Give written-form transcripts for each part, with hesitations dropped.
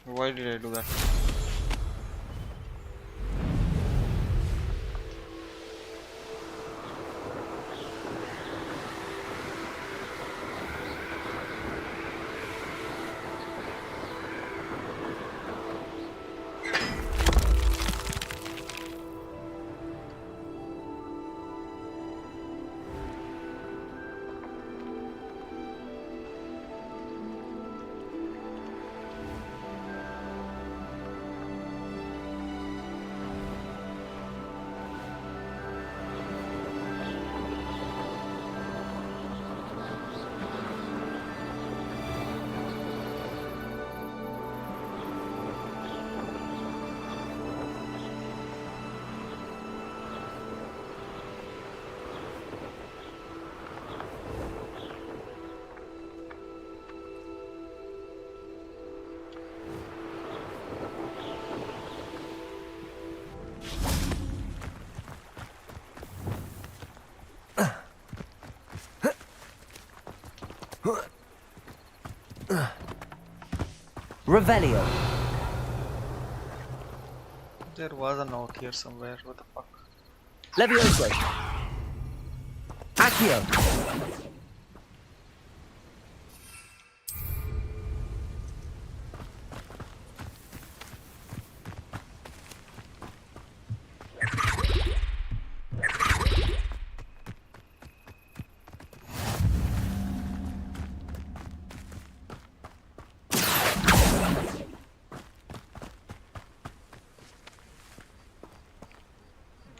Why did I do that? Revelio. There was a note here somewhere. What the fuck? Levioso. Accio.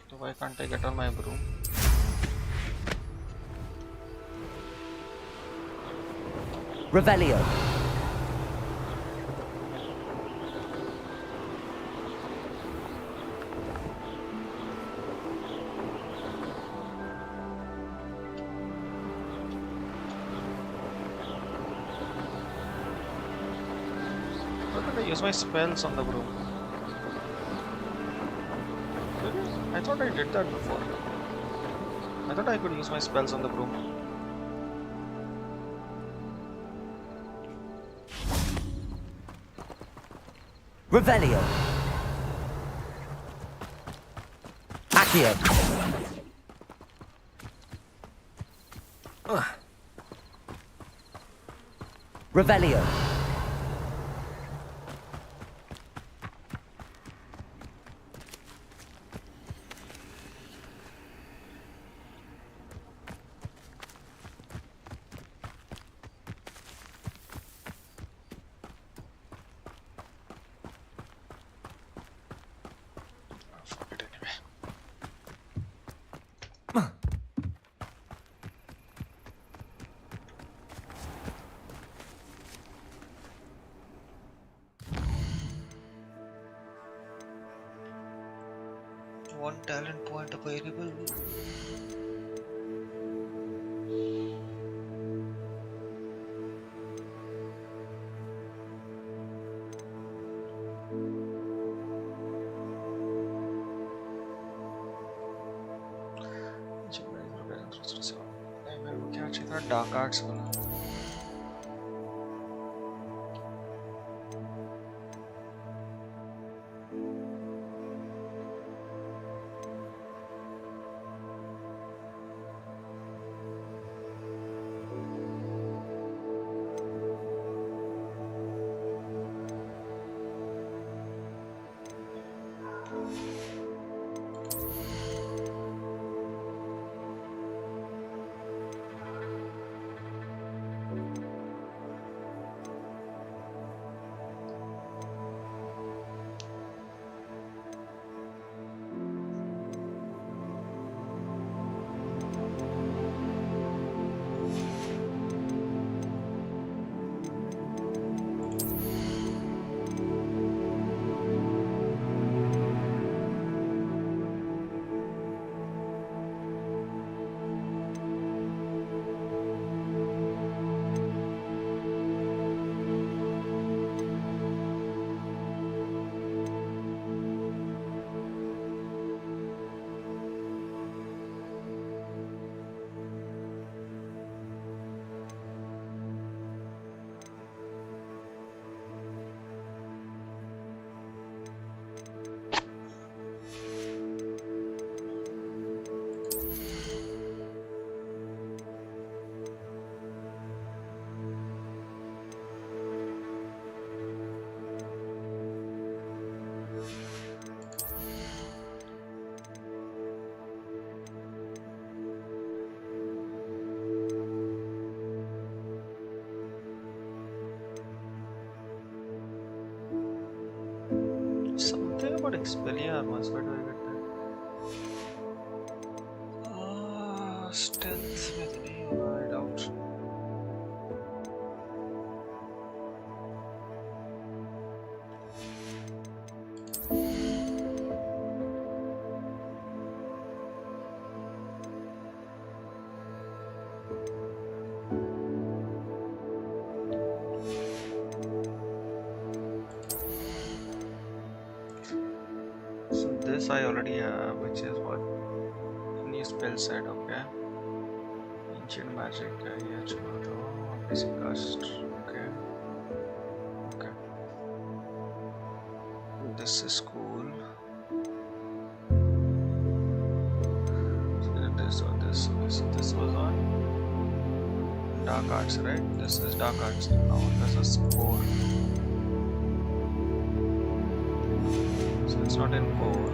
So why can't I get on my broom? Revelio. How did I use my spells on the broom? I thought I did that before. I thought I could use my spells on the broom. Revelio. Accio. Revelio. Fuck it anyway. One talent point available. क्या चाहिए था dark arts वाला got Expelliarmus. Where do I get that? Stealth with me. I doubt. This I already have, which is what? New spell set, okay. Ancient magic, yeah, basic cast, okay. Okay. This is cool. So this was on Dark Arts, right? This is Dark Arts. Now this is core. So it's not in core.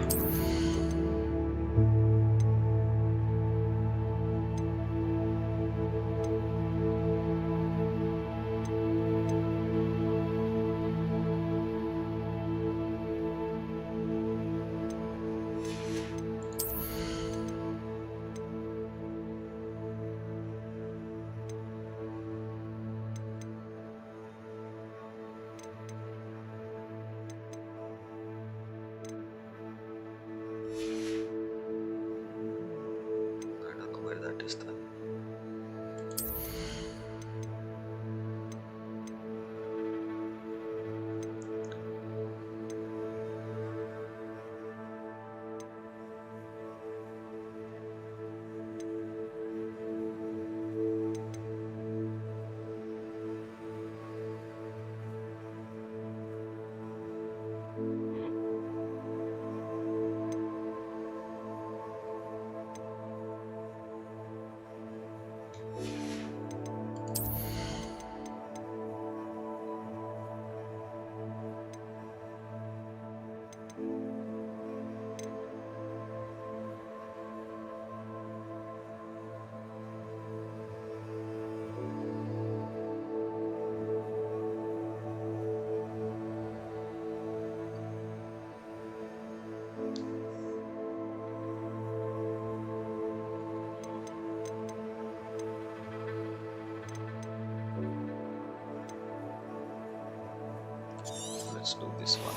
Let's do this one.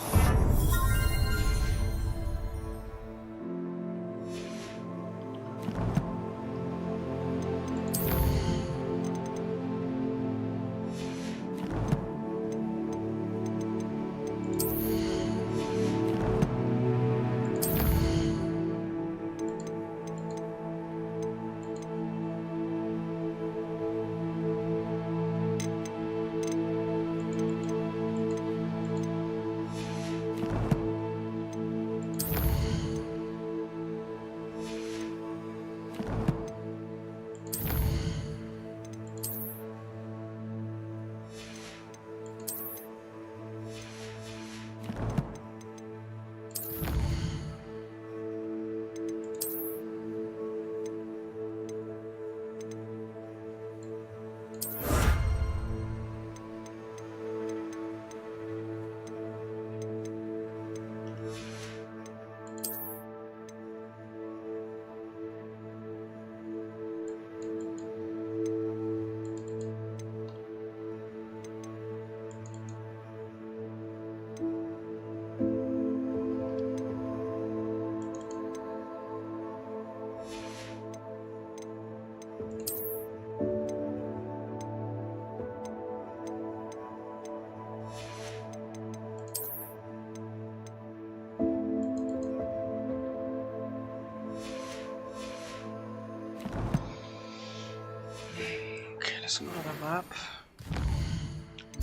Let's go to the map.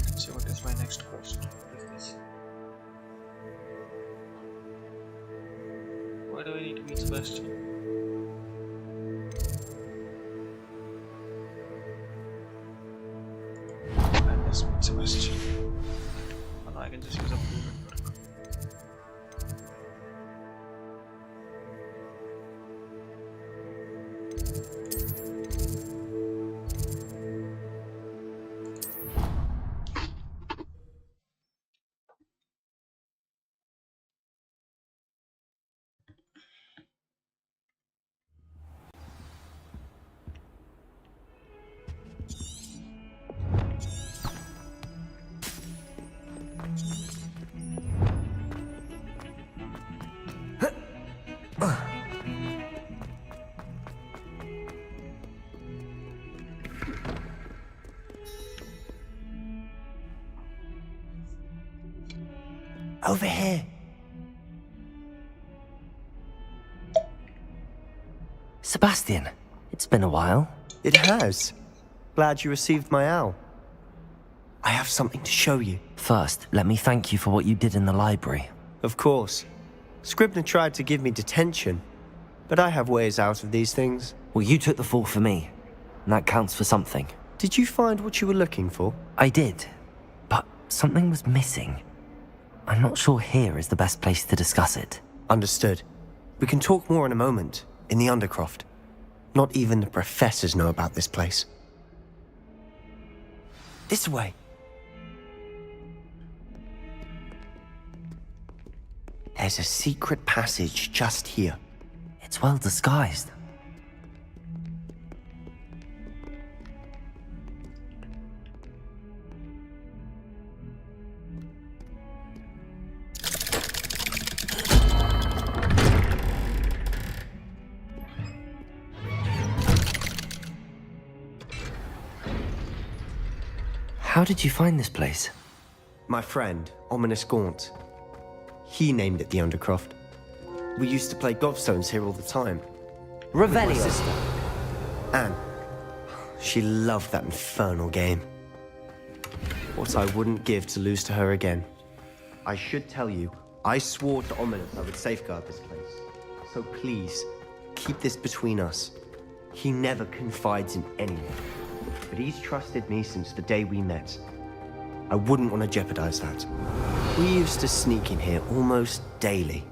Let's see what is my next quest. What is this? Why do I need to meet Sebastian? I must meet Sebastian. Oh no, I can just use a proven Over here. Sebastian, it's been a while. It has. Glad you received my owl. I have something to show you. First, let me thank you for what you did in the library. Of course. Scribner tried to give me detention, but I have ways out of these things. Well, you took the fall for me, and that counts for something. Did you find what you were looking for? I did, but something was missing. I'm not sure here is the best place to discuss it. Understood. We can talk more in a moment, in the Undercroft. Not even the professors know about this place. This way. There's a secret passage just here. It's well disguised. How did you find this place? My friend, Ominous Gaunt. He named it the Undercroft. We used to play gobstones here all the time. With my Revelio. sister, Anne. She loved that infernal game. What I wouldn't give to lose to her again. I should tell you, I swore to Ominous I would safeguard this place. So please, keep this between us. He never confides in anyone. But he's trusted me since the day we met. I wouldn't want to jeopardize that. We used to sneak in here almost daily.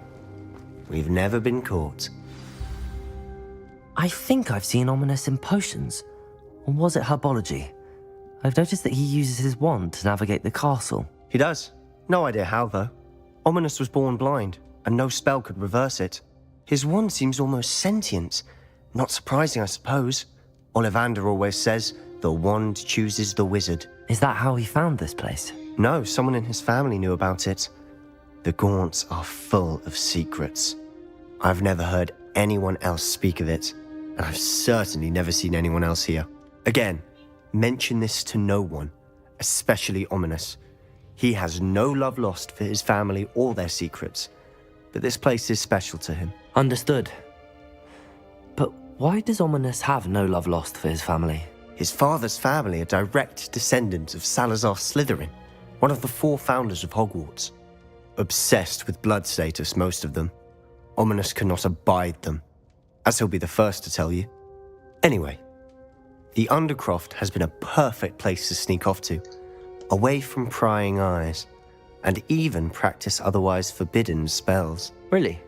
We've never been caught. I think I've seen Ominous in potions. Or was it herbology? I've noticed that he uses his wand to navigate the castle. He does. No idea how, though. Ominous was born blind, and no spell could reverse it. His wand seems almost sentient. Not surprising, I suppose. Ollivander always says, the wand chooses the wizard. Is that how he found this place? No, someone in his family knew about it. The Gaunts are full of secrets. I've never heard anyone else speak of it, and I've certainly never seen anyone else here. Again, mention this to no one, especially Ominous. He has no love lost for his family or their secrets, but this place is special to him. Understood. But why does Ominous have no love lost for his family? His father's family are direct descendants of Salazar Slytherin, one of the 4 founders of Hogwarts. Obsessed with blood status, most of them. Ominous cannot abide them, as he'll be the first to tell you. Anyway, the Undercroft has been a perfect place to sneak off to, away from prying eyes, and even practice otherwise forbidden spells. Really?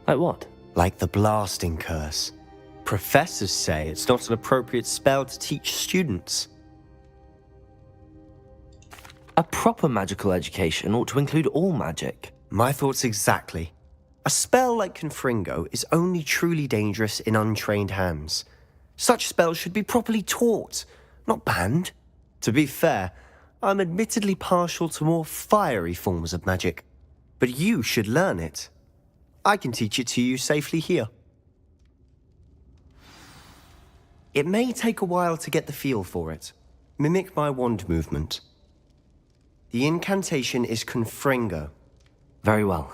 Like what? Like the blasting curse. Professors say it's not an appropriate spell to teach students. A proper magical education ought to include all magic. My thoughts exactly. A spell like Confringo is only truly dangerous in untrained hands. Such spells should be properly taught, not banned. To be fair, I'm admittedly partial to more fiery forms of magic, but you should learn it. I can teach it to you safely here. It may take a while to get the feel for it. Mimic my wand movement. The incantation is Confringo. Very well.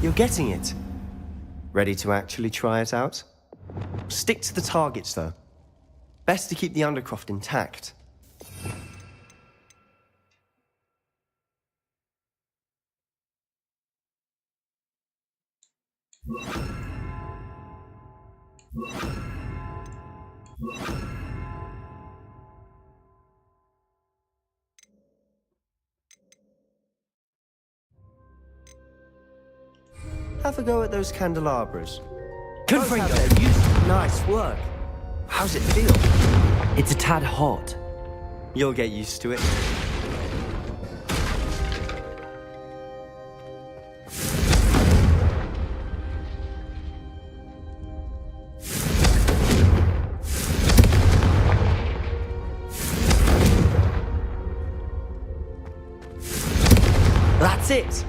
You're getting it. Ready to actually try it out? Stick to the targets, though. Best to keep the Undercroft intact. Have a go at those candelabras. Confringo! Nice work. How's it feel? It's a tad hot. You'll get used to it. That's it!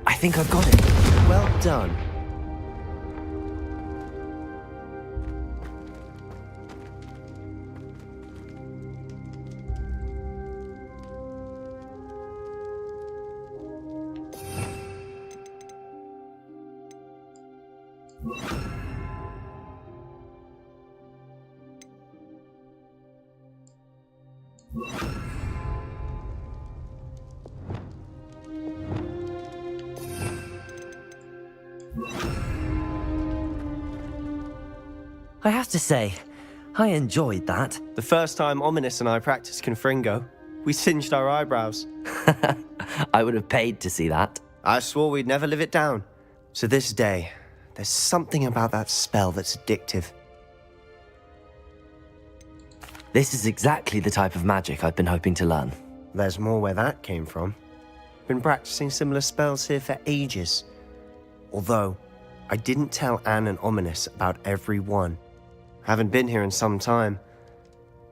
I think I've got it. Well done. I have to say, I enjoyed that. The first time Ominous and I practiced Confringo, we singed our eyebrows. I would have paid to see that. I swore we'd never live it down. So this day, there's something about that spell that's addictive. This is exactly the type of magic I've been hoping to learn. There's more where that came from. Been practicing similar spells here for ages. Although, I didn't tell Anne and Ominous about every one. Haven't been here in some time.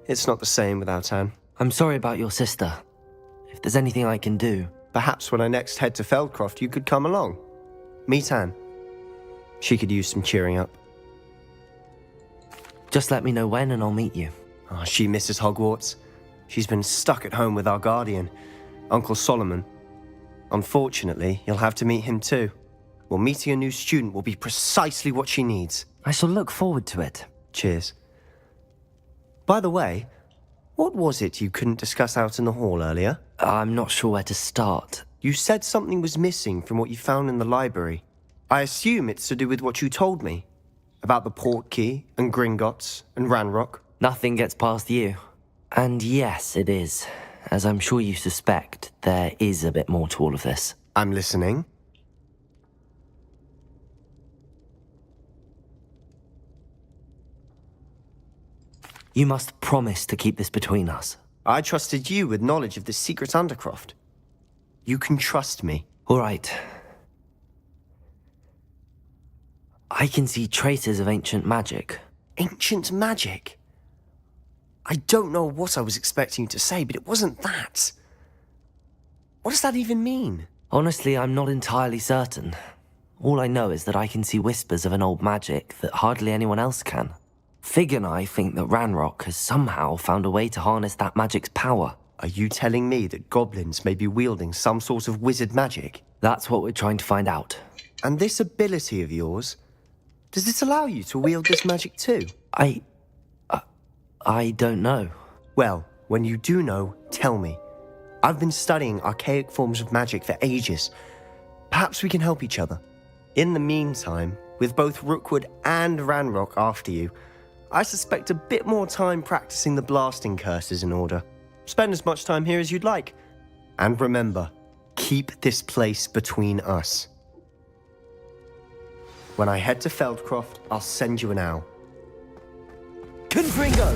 It's not the same without Anne. I'm sorry about your sister. If there's anything I can do... Perhaps when I next head to Feldcroft, you could come along. Meet Anne. She could use some cheering up. Just let me know when and I'll meet you. Oh, she misses Hogwarts. She's been stuck at home with our guardian, Uncle Solomon. Unfortunately, you'll have to meet him too. Well, meeting a new student will be precisely what she needs. I shall look forward to it. Cheers. By the way, what was it you couldn't discuss out in the hall earlier? I'm not sure where to start. You said something was missing from what you found in the library. I assume it's to do with what you told me. About the port key, and Gringotts, and Ranrock. Nothing gets past you. And yes, it is. As I'm sure you suspect, there is a bit more to all of this. I'm listening. You must promise to keep this between us. I trusted you with knowledge of the secret Undercroft. You can trust me. All right. I can see traces of ancient magic. Ancient magic? I don't know what I was expecting you to say, but it wasn't that. What does that even mean? Honestly, I'm not entirely certain. All I know is that I can see whispers of an old magic that hardly anyone else can. Fig and I think that Ranrock has somehow found a way to harness that magic's power. Are you telling me that goblins may be wielding some sort of wizard magic? That's what we're trying to find out. And this ability of yours, does it allow you to wield this magic too? I don't know. Well, when you do know, tell me. I've been studying archaic forms of magic for ages. Perhaps we can help each other. In the meantime, with both Rookwood and Ranrock after you, I suspect a bit more time practicing the blasting curse is in order. Spend as much time here as you'd like. And remember, keep this place between us. When I head to Feldcroft, I'll send you an owl. Confringo!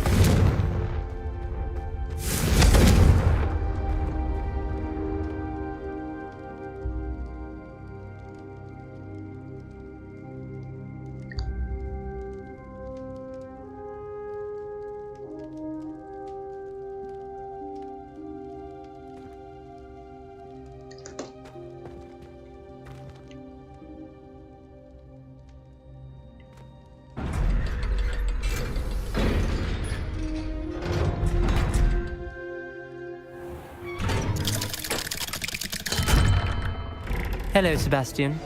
Hello, Sebastian.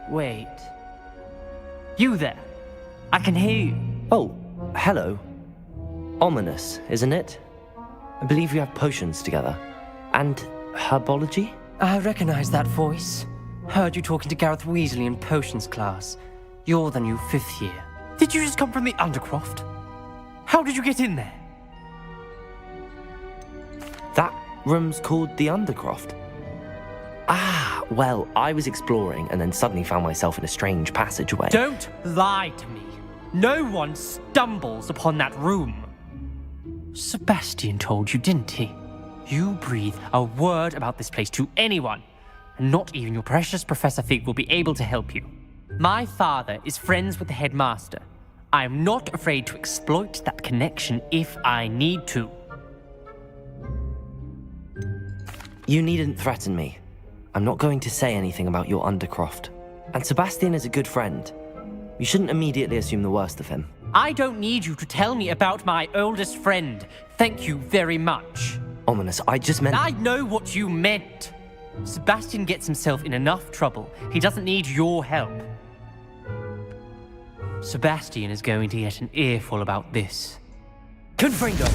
Wait. You there? I can hear you. Oh, hello. Ominous, isn't it? I believe we have potions together. And herbology? I recognize that voice. Heard you talking to Gareth Weasley in potions class. You're the new 5th year. Did you just come from the Undercroft? How did you get in there? That room's called the Undercroft. Ah, well, I was exploring and then suddenly found myself in a strange passageway. Don't lie to me. No one stumbles upon that room. Sebastian told you, didn't he? You breathe a word about this place to anyone, and not even your precious Professor Fig will be able to help you. My father is friends with the headmaster. I am not afraid to exploit that connection if I need to. You needn't threaten me. I'm not going to say anything about your Undercroft. And Sebastian is a good friend. You shouldn't immediately assume the worst of him. I don't need you to tell me about my oldest friend. Thank you very much. Ominous, I just meant... I know what you meant. Sebastian gets himself in enough trouble. He doesn't need your help. Sebastian is going to get an earful about this. Confringo!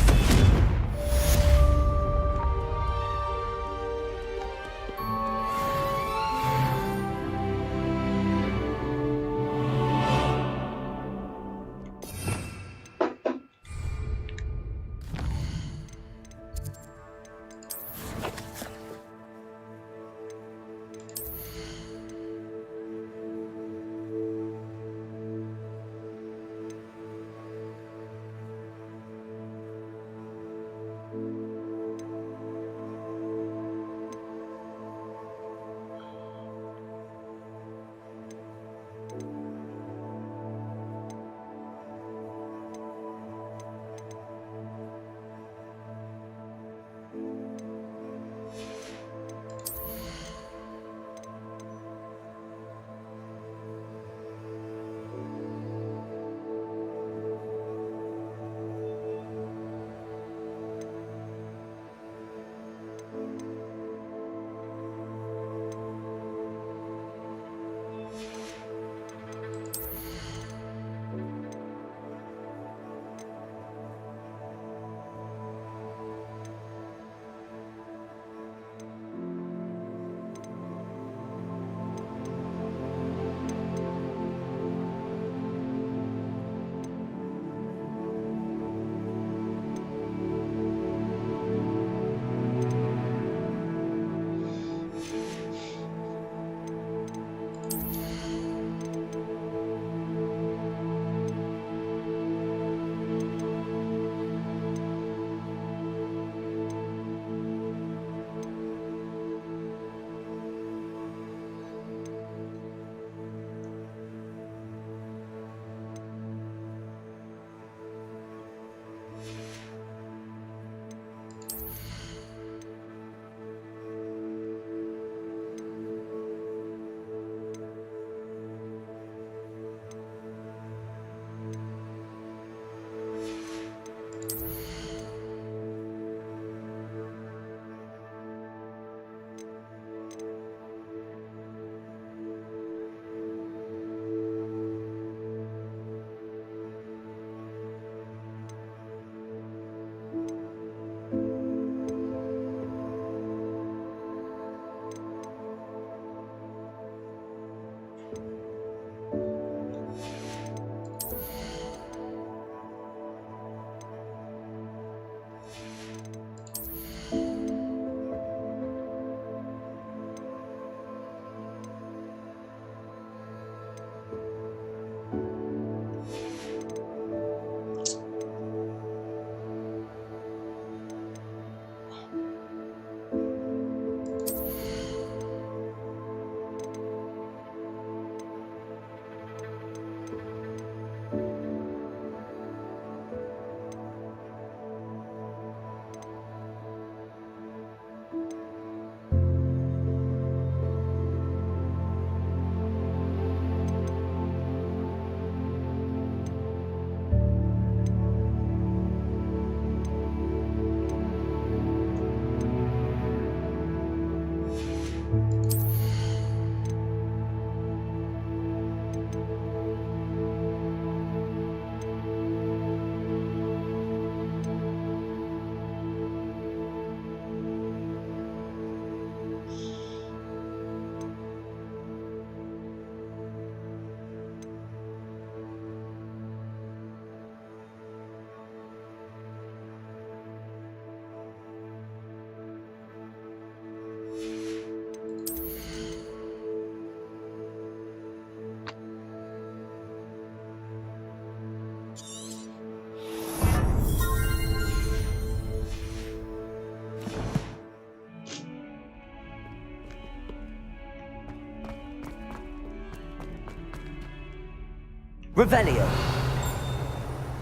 Revelio.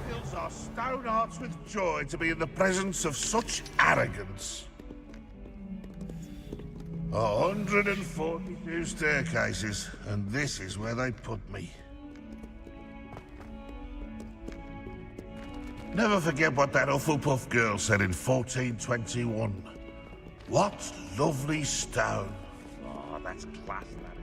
Fills our stone hearts with joy to be in the presence of such arrogance. 142 staircases, and this is where they put me. Never forget what that Hufflepuff girl said in 1421. What lovely stone. Oh, that's class, that is.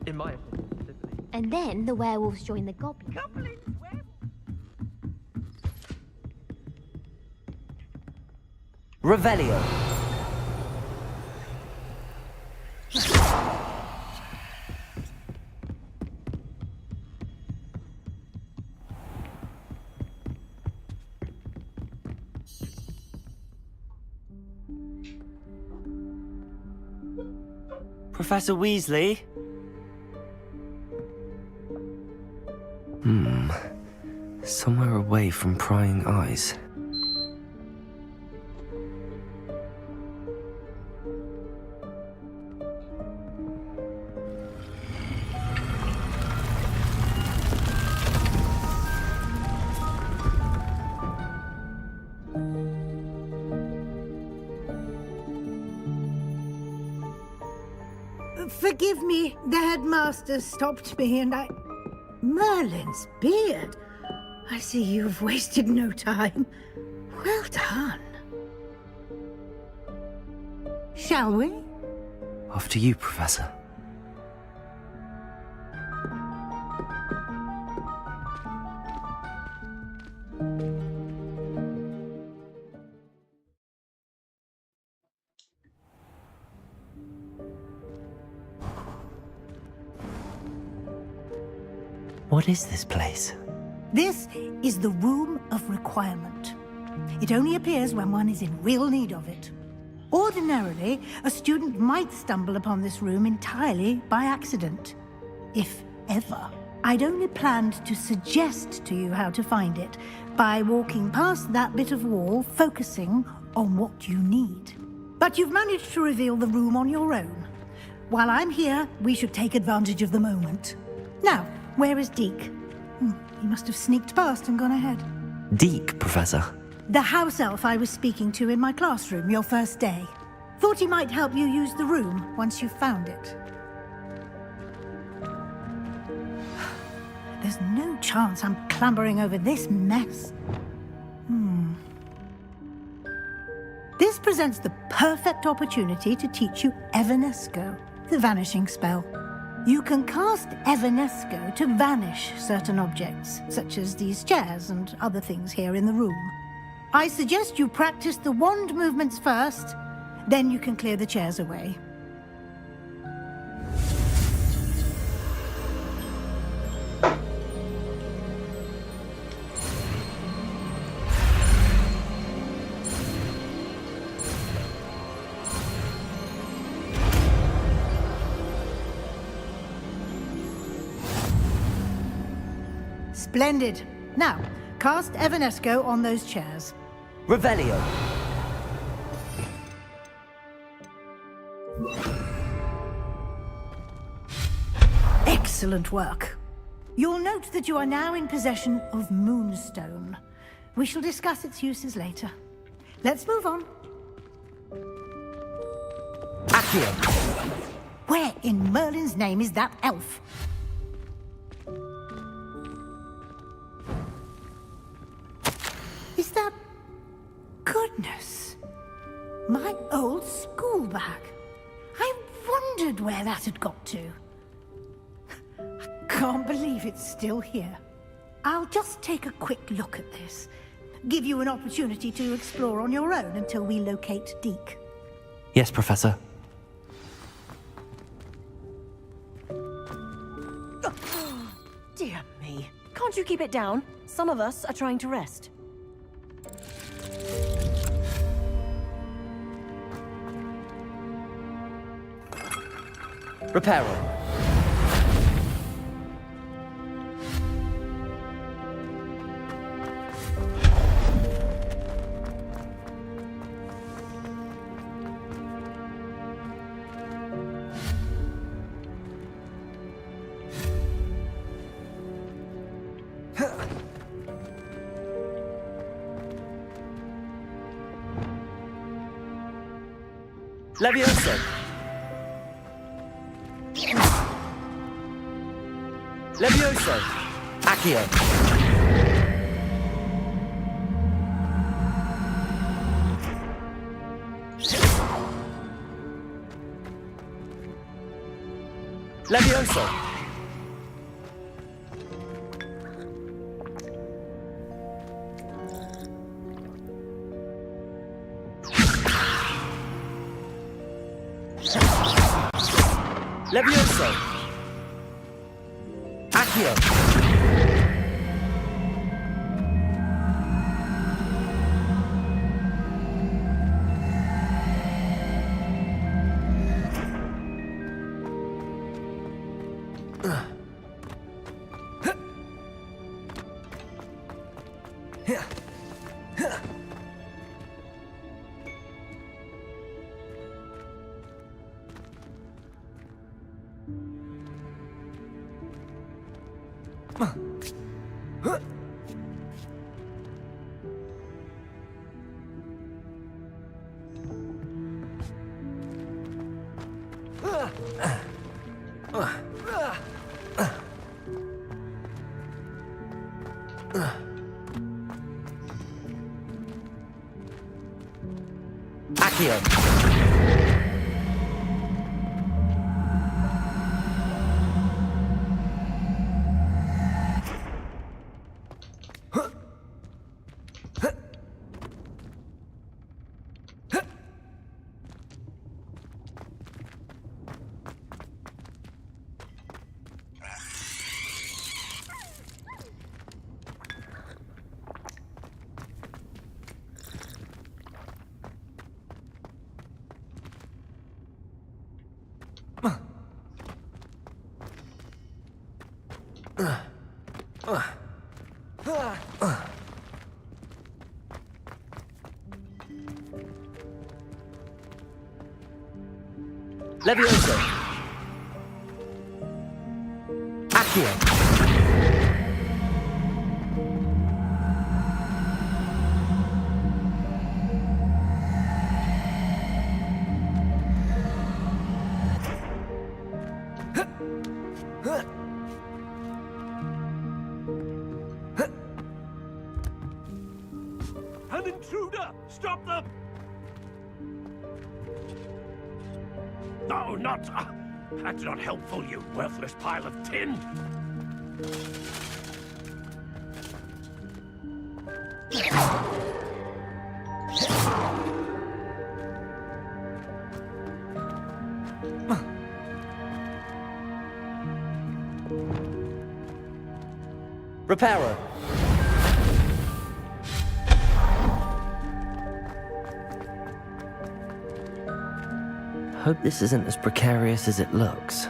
In my opinion, specifically. And then the werewolves join the goblins. Revelio. Professor Weasley? Somewhere away from prying eyes. Forgive me, the headmaster stopped me and I... Merlin's beard. I see you've wasted no time. Well done. Shall we? After you, Professor. What is this place? This is the Room of Requirement. It only appears when one is in real need of it. Ordinarily, a student might stumble upon this room entirely by accident. If ever. I'd only planned to suggest to you how to find it by walking past that bit of wall, focusing on what you need. But you've managed to reveal the room on your own. While I'm here, we should take advantage of the moment. Now, where is Deke? He must have sneaked past and gone ahead. Deke, Professor. The house elf I was speaking to in my classroom your first day. Thought he might help you use the room once you found it. There's no chance I'm clambering over this mess. This presents the perfect opportunity to teach you Evanesco, the vanishing spell. You can cast Evanesco to vanish certain objects, such as these chairs and other things here in the room. I suggest you practice the wand movements first, then you can clear the chairs away. Splendid. Now, cast Evanesco on those chairs. Revelio. Excellent work. You'll note that you are now in possession of Moonstone. We shall discuss its uses later. Let's move on. Accio. Where in Merlin's name is that elf? Is that... Goodness. My old school bag. I wondered where that had got to. I can't believe it's still here. I'll just take a quick look at this. Give you an opportunity to explore on your own until we locate Deke. Yes, Professor. Dear me. Can't you keep it down? Some of us are trying to rest. Repairer. Levioso. Levioso. Accio. Levioso. Levioso. Accio. Accio. Levioso. Accio. An intruder! Stop them! No, not... that's not helpful, you worthless pile of tin! Repairer. Hope this isn't as precarious as it looks.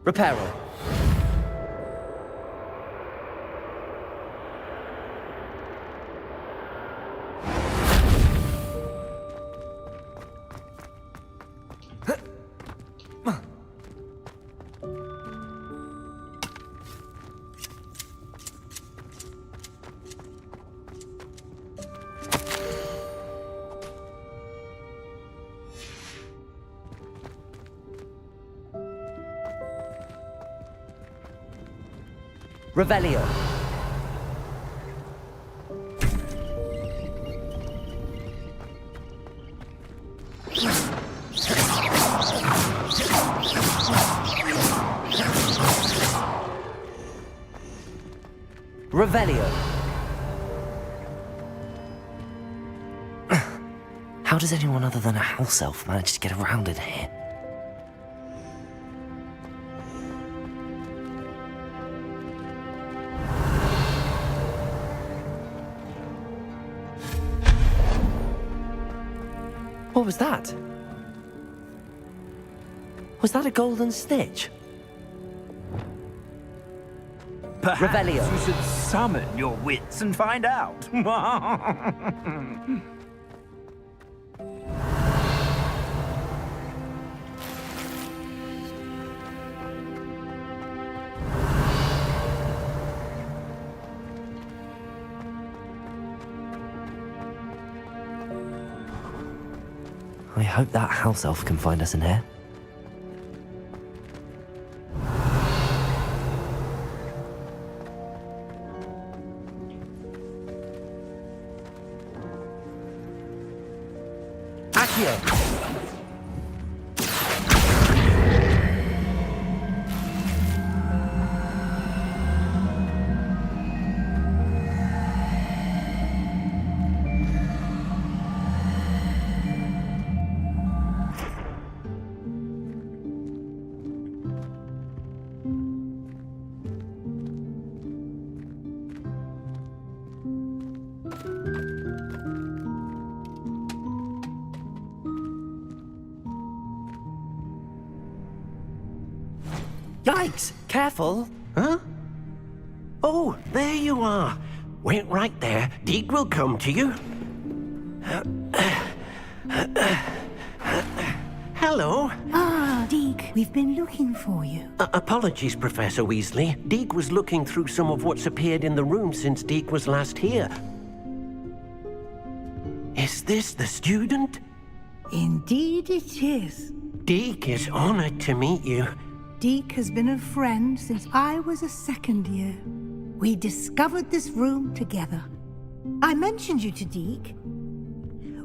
Repairer. Revelio. Revelio. How does anyone other than a house elf manage to get around in here? What was that? Was that a golden stitch? Perhaps Revelio. you should summon your wits and find out. I hope that house elf can find us in here. Accio! Yikes! Careful! Huh? Oh, there you are. Wait right there. Deke will come to you. Hello. Ah, Deke, we've been looking for you. Apologies, Professor Weasley. Deke was looking through some of what's appeared in the room since Deke was last here. Is this the student? Indeed it is. Deke is honored to meet you. Deke has been a friend since I was a second year. We discovered this room together. I mentioned you to Deke.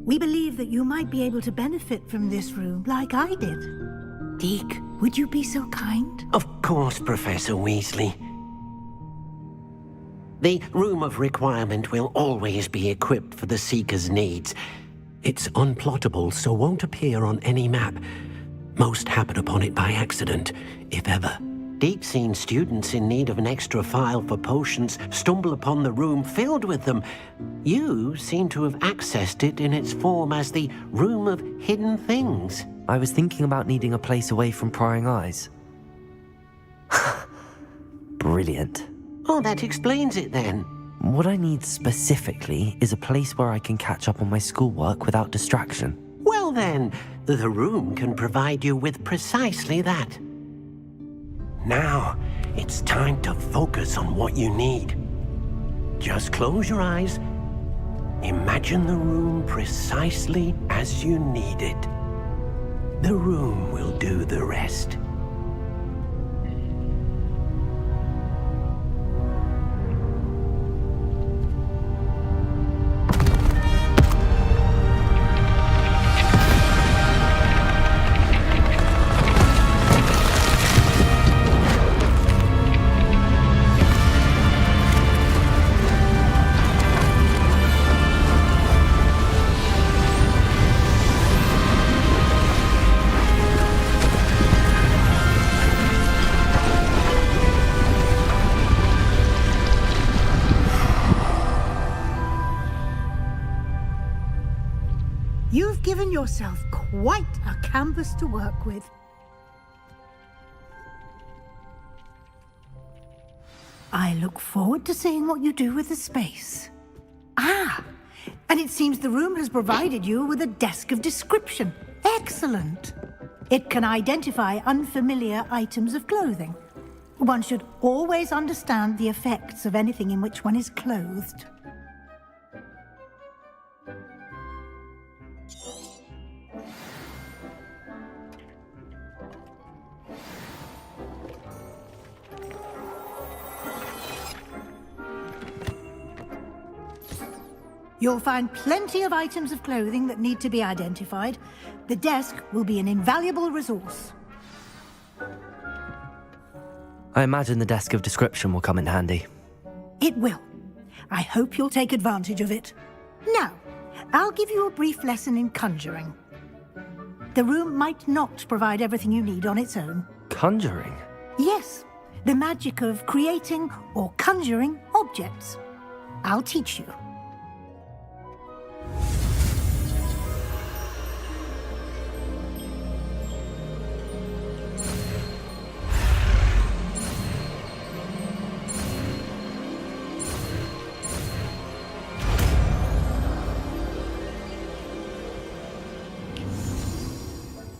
We believe that you might be able to benefit from this room like I did. Deke, would you be so kind? Of course, Professor Weasley. The Room of Requirement will always be equipped for the Seeker's needs. It's unplottable, so won't appear on any map. Most happen upon it by accident, if ever. Deke's seen students in need of an extra file for potions stumble upon the room filled with them. You seem to have accessed it in its form as the Room of Hidden Things. I was thinking about needing a place away from prying eyes. Brilliant. Oh, that explains it then. What I need specifically is a place where I can catch up on my schoolwork without distraction. Well then, the room can provide you with precisely that. Now, it's time to focus on what you need. Just close your eyes. Imagine the room precisely as you need it. The room will do the rest. You've given yourself quite a canvas to work with. I look forward to seeing what you do with the space. Ah, and it seems the room has provided you with a desk of description. Excellent. It can identify unfamiliar items of clothing. One should always understand the effects of anything in which one is clothed. You'll find plenty of items of clothing that need to be identified. The desk will be an invaluable resource. I imagine the desk of description will come in handy. It will. I hope you'll take advantage of it. Now, I'll give you a brief lesson in conjuring. The room might not provide everything you need on its own. Conjuring? Yes, the magic of creating or conjuring objects. I'll teach you.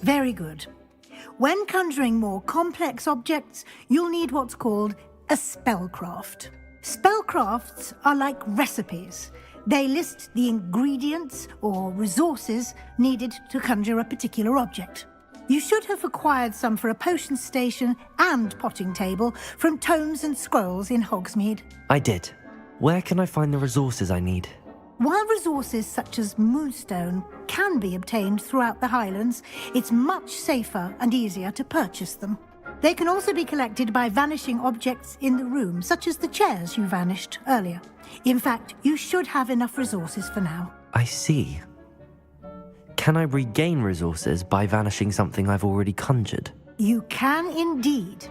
Very good. When conjuring more complex objects, you'll need what's called a spellcraft. Spellcrafts are like recipes. They list the ingredients or resources needed to conjure a particular object. You should have acquired some for a potion station and potting table from tomes and scrolls in Hogsmeade. I did. Where can I find the resources I need? While resources such as moonstone can be obtained throughout the Highlands, it's much safer and easier to purchase them. They can also be collected by vanishing objects in the room, such as the chairs you vanished earlier. In fact, you should have enough resources for now. I see. Can I regain resources by vanishing something I've already conjured? You can indeed.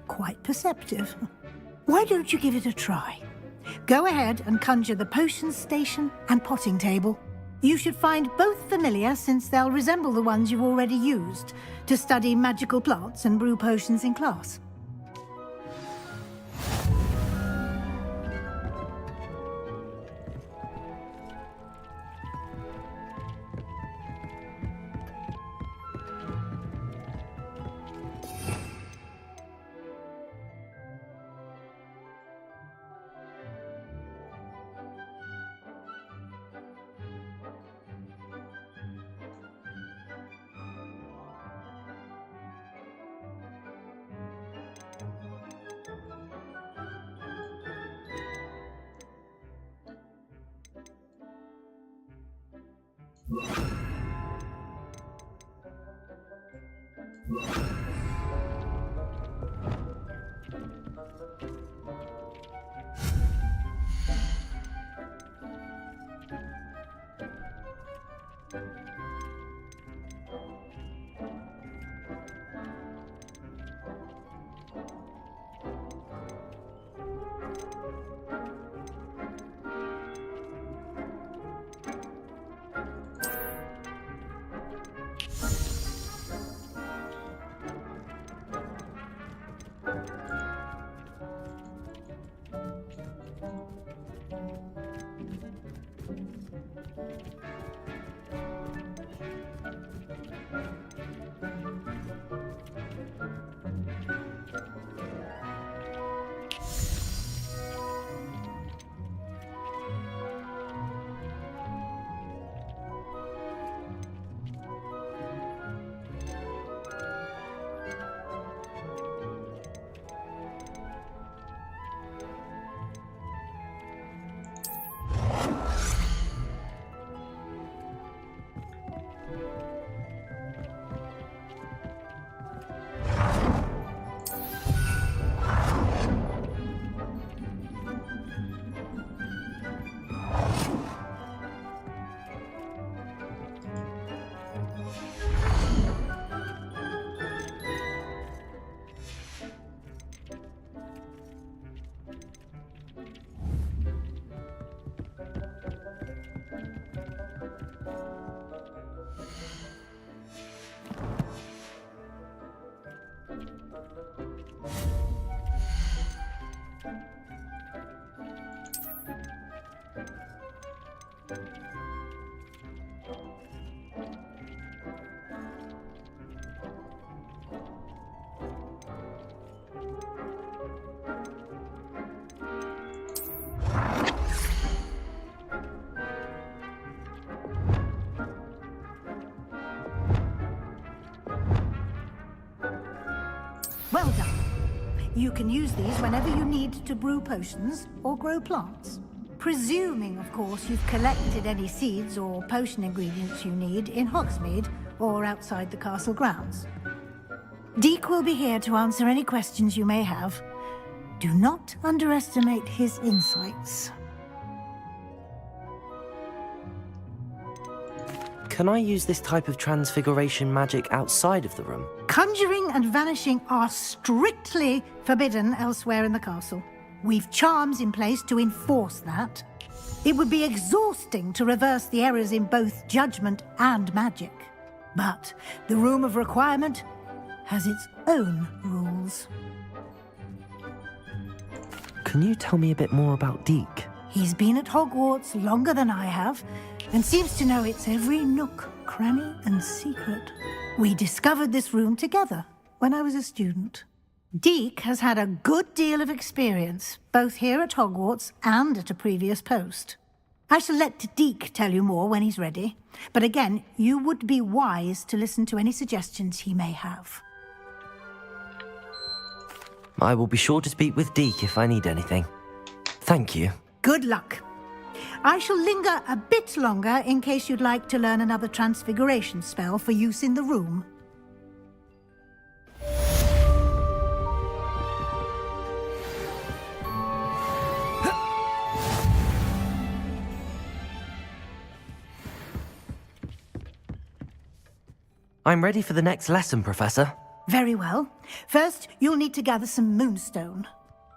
Quite perceptive. Why don't you give it a try? Go ahead and conjure the potion station and potting table. You should find both familiar, since they'll resemble the ones you've already used to study magical plants and brew potions in class. Well done. You can use these whenever you need to brew potions or grow plants. presuming, of course, you've collected any seeds or potion ingredients you need in Hogsmeade or outside the castle grounds. Deke will be here to answer any questions you may have. Do not underestimate his insights. Can I use this type of transfiguration magic outside of the room? Conjuring and vanishing are strictly forbidden elsewhere in the castle. We've charms in place to enforce that. It would be exhausting to reverse the errors in both judgment and magic. But the Room of Requirement has its own rules. Can you tell me a bit more about Deke? He's been at Hogwarts longer than I have, and seems to know its every nook, cranny, and secret. We discovered this room together when I was a student. Deke has had a good deal of experience, both here at Hogwarts and at a previous post. I shall let Deke tell you more when he's ready, but again, you would be wise to listen to any suggestions he may have. I will be sure to speak with Deke if I need anything. Thank you. Good luck. I shall linger a bit longer in case you'd like to learn another transfiguration spell for use in the room. I'm ready for the next lesson, Professor. Very well. First, you'll need to gather some moonstone.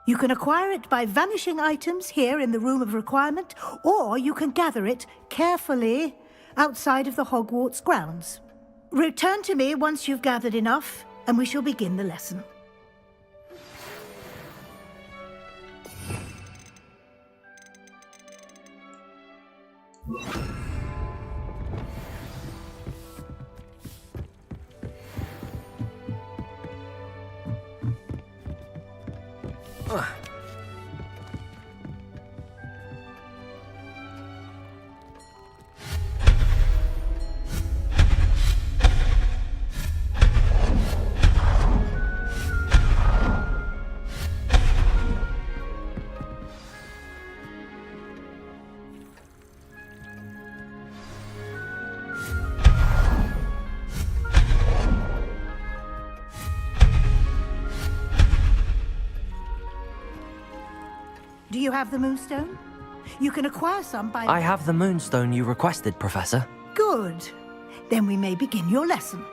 You can acquire it by vanishing items here in the Room of Requirement, or you can gather it carefully outside of the Hogwarts grounds. Return to me once you've gathered enough, and we shall begin the lesson. Do you have the moonstone? You can acquire some by... I have the moonstone you requested, Professor. Good. Then we may begin your lesson.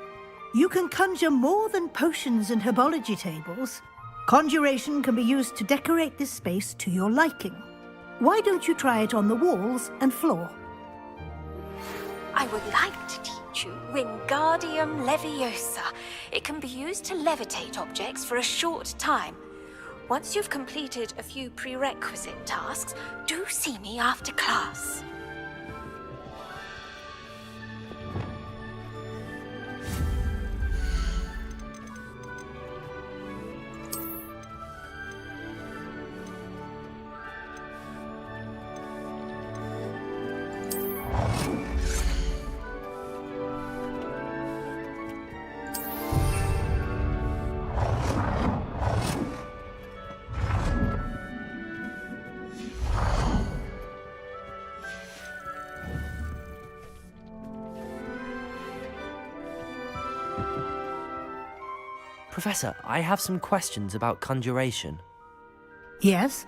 You can conjure more than potions and herbology tables. Conjuration can be used to decorate this space to your liking. Why don't you try it on the walls and floor? I would like to teach you Wingardium Leviosa. It can be used to levitate objects for a short time. Once you've completed a few prerequisite tasks, do see me after class. Professor, I have some questions about conjuration. Yes?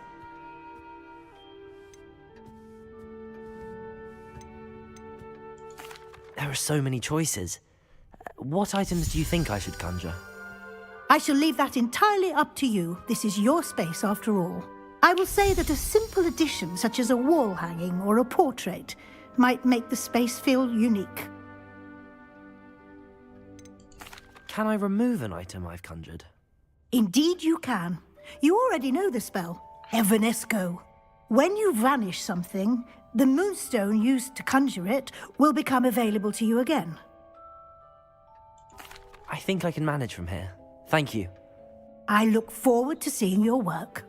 There are so many choices. What items do you think I should conjure? I shall leave that entirely up to you. This is your space, after all. I will say that a simple addition, such as a wall hanging or a portrait, might make the space feel unique. Can I remove an item I've conjured? Indeed you can. You already know the spell, Evanesco. When you vanish something, the moonstone used to conjure it will become available to you again. I think I can manage from here. Thank you. I look forward to seeing your work.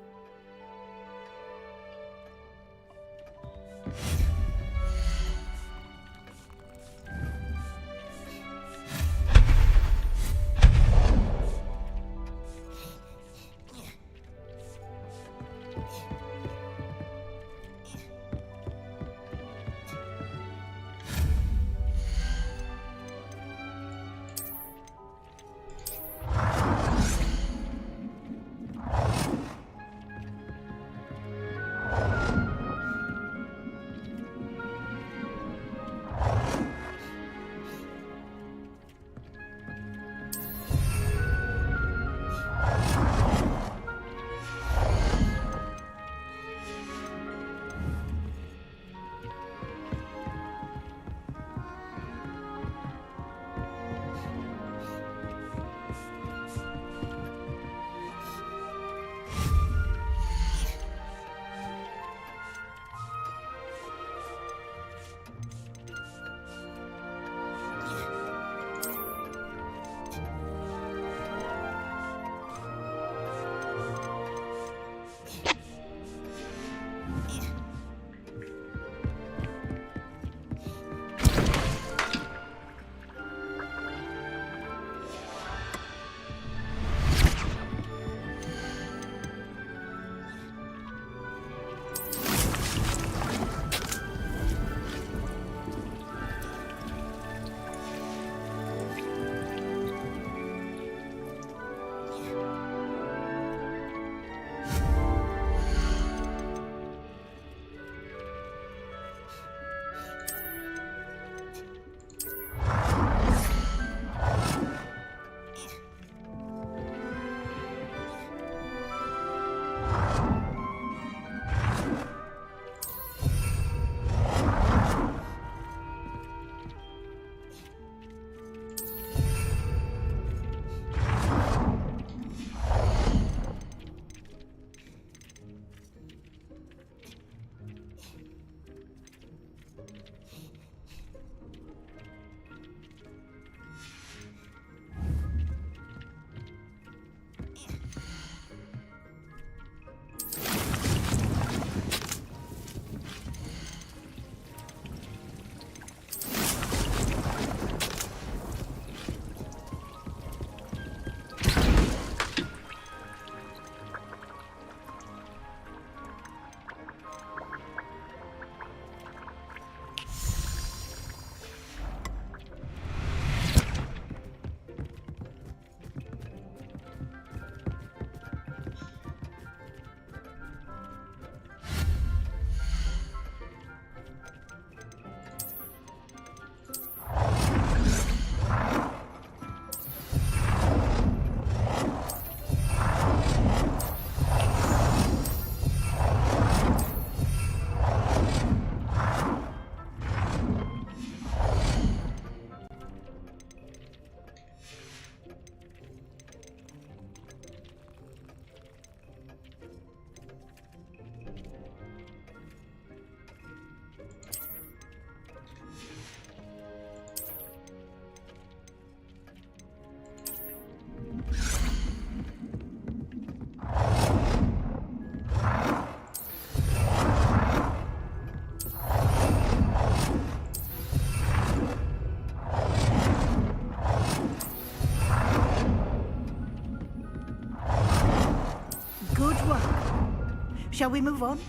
Shall we move on?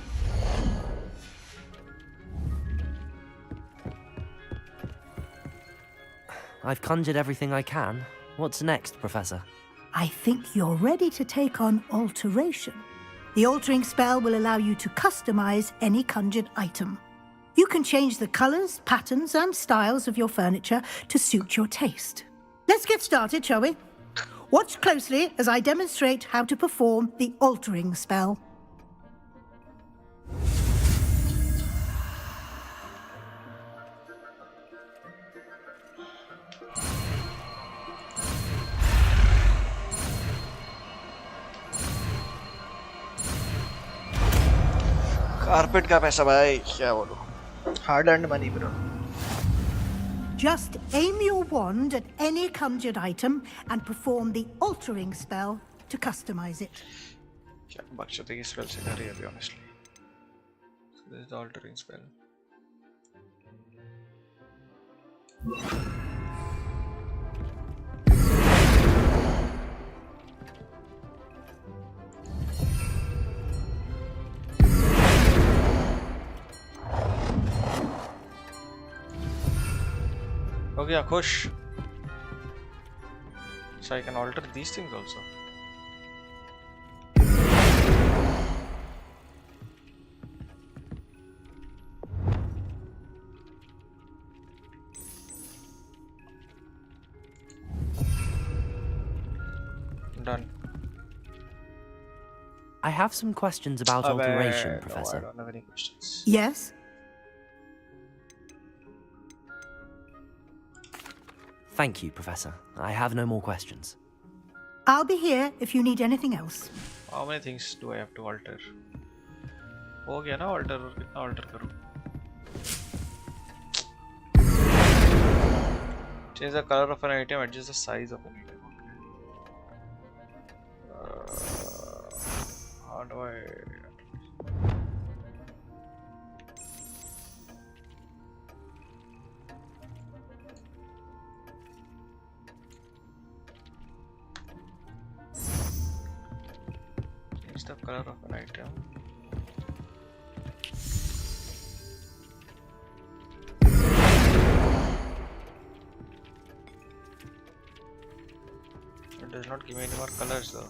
I've conjured everything I can. What's next, Professor? I think you're ready to take on alteration. The altering spell will allow you to customize any conjured item. You can change the colors, patterns, and styles of your furniture to suit your taste. Let's get started, shall we? Watch closely as I demonstrate how to perform the altering spell. Carpet का पैसा भाई क्या बोलूं hard earned money bro Just aim your wand at any conjured item and perform the altering spell to customize it. क्या बकचोदी की spell से कर रही है अभी honestly. So this is the altering spell. हो गया खुश. So I can alter these things also. Done. I have some questions about alteration, Professor. No, I don't have any questions. Yes? Thank you, Professor. I have no more questions. I'll be here if you need anything else. How many things do I have to alter? हो गया ना alter और कितना alter करूँ? Change the color of an item, adjust the size of an item. How do I? Change the color of an item. It does not give me any more colors though.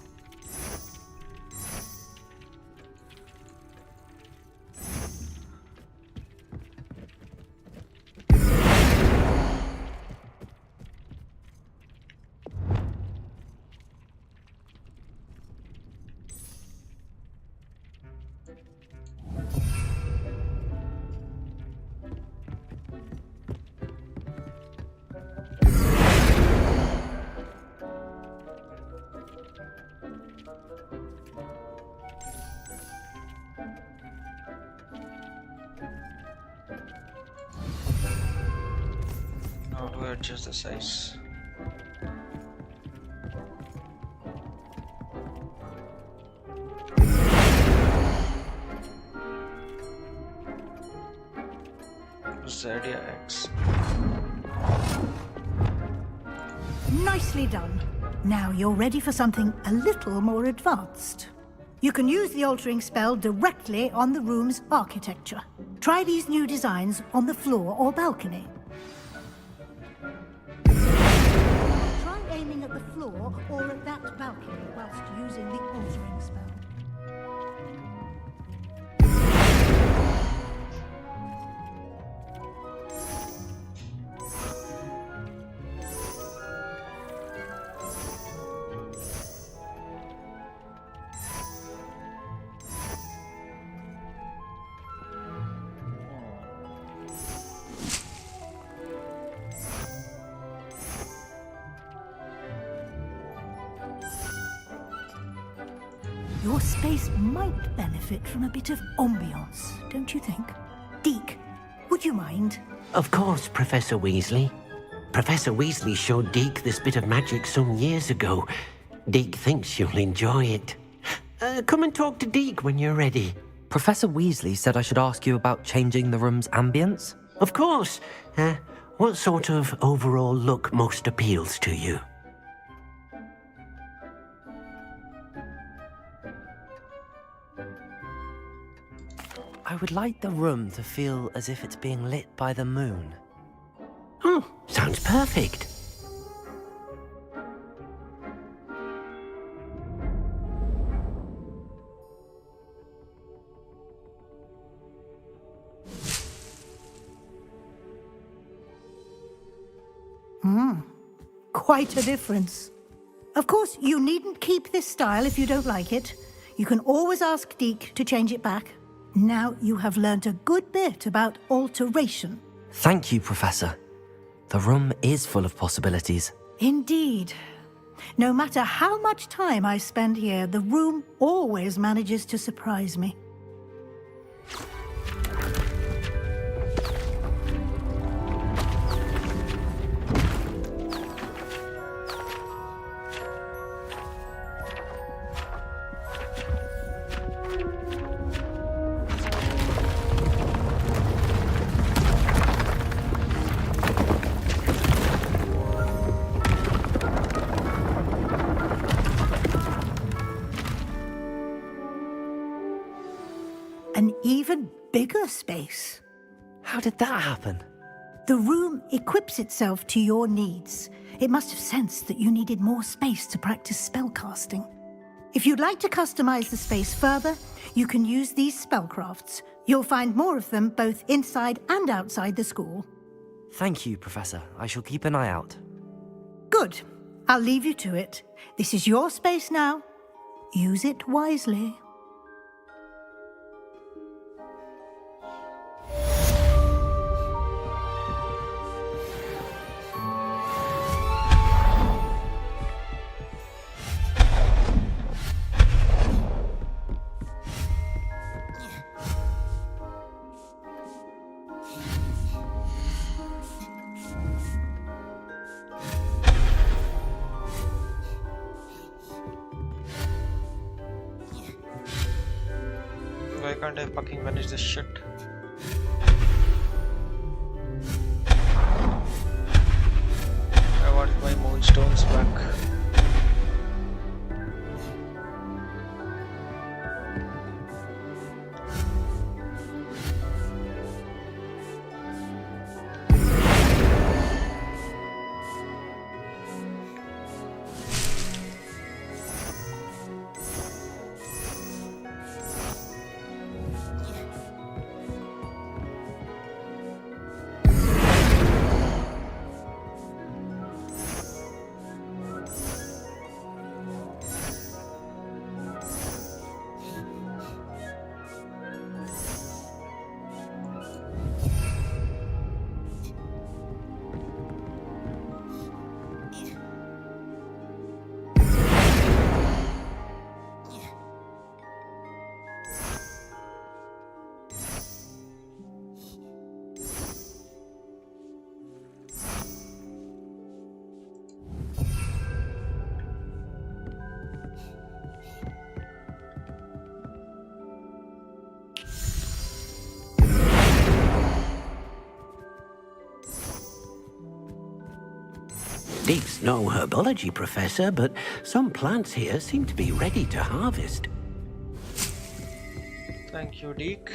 How do I adjust the size? Zadia X. Nicely done. Now you're ready for something a little more advanced. You can use the altering spell directly on the room's architecture. Try these new designs on the floor or balcony. Try aiming at the floor or at that balcony whilst using the altering spell. Your space might benefit from a bit of ambiance, don't you think? Deke, would you mind? Of course, Professor Weasley. Professor Weasley showed Deke this bit of magic some years ago. Deke thinks you'll enjoy it. Come and talk to Deke when you're ready. Professor Weasley said I should ask you about changing the room's ambience? Of course. What sort of overall look most appeals to you? I would like the room to feel as if it's being lit by the moon. Oh, sounds perfect. Quite a difference. Of course, you needn't keep this style if you don't like it. You can always ask Deke to change it back. Now you have learnt a good bit about alteration. Thank you, Professor. The room is full of possibilities. Indeed. No matter how much time I spend here, the room always manages to surprise me. An even bigger space. How did that happen? The room equips itself to your needs. It must have sensed that you needed more space to practice spellcasting. If you'd like to customize the space further, you can use these spellcrafts. You'll find more of them both inside and outside the school. Thank you, Professor. I shall keep an eye out. Good. I'll leave you to it. This is your space now. Use it wisely. Why can't I fucking manage this shit? I want my moonstones back. Deke's no herbology professor, but some plants here seem to be ready to harvest. Thank you, Deke.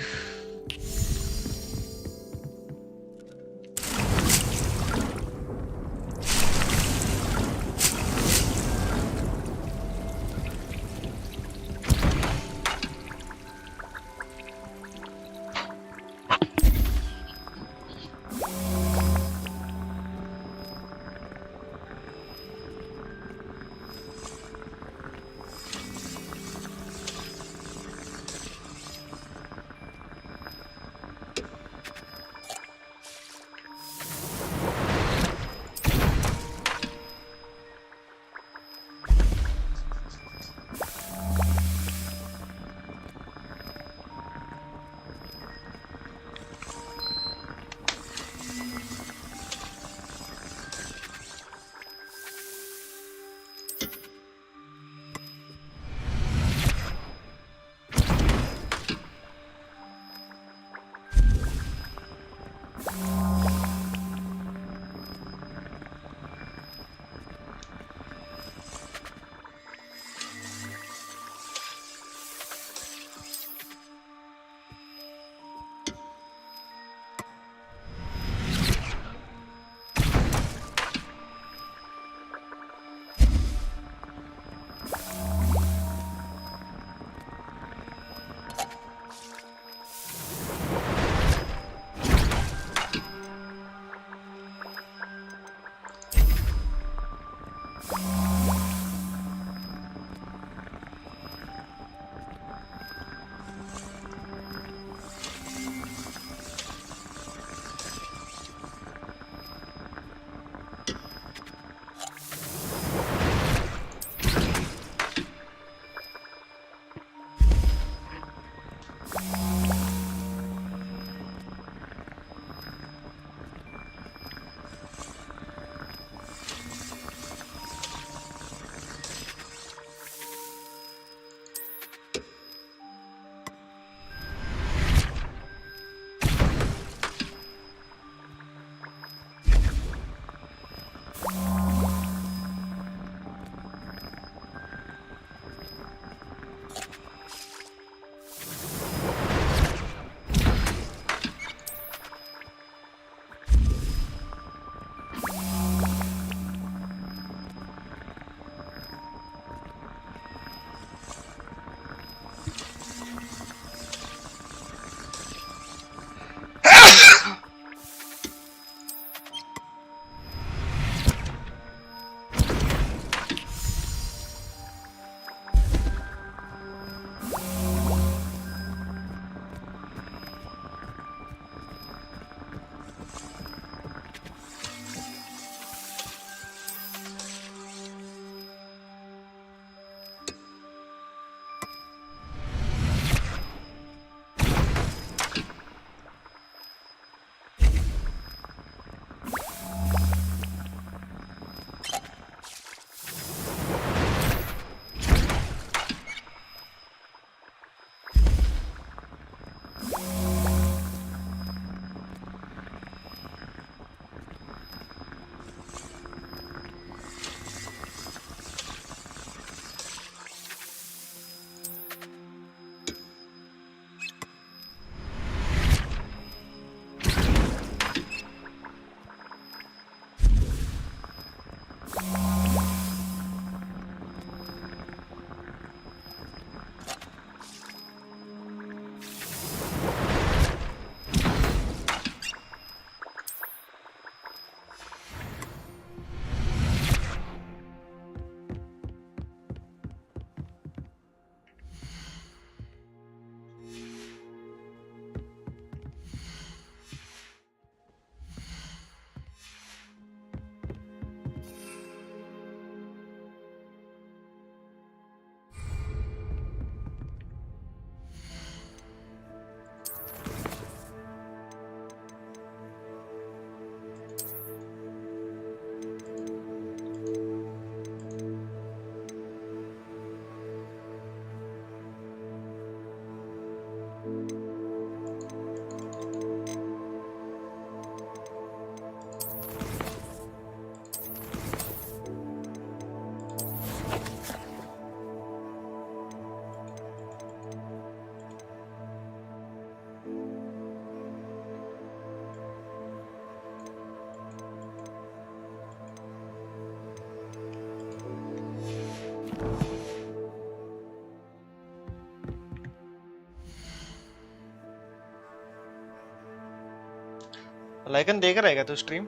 लाइकन देख रहा है क्या तू stream?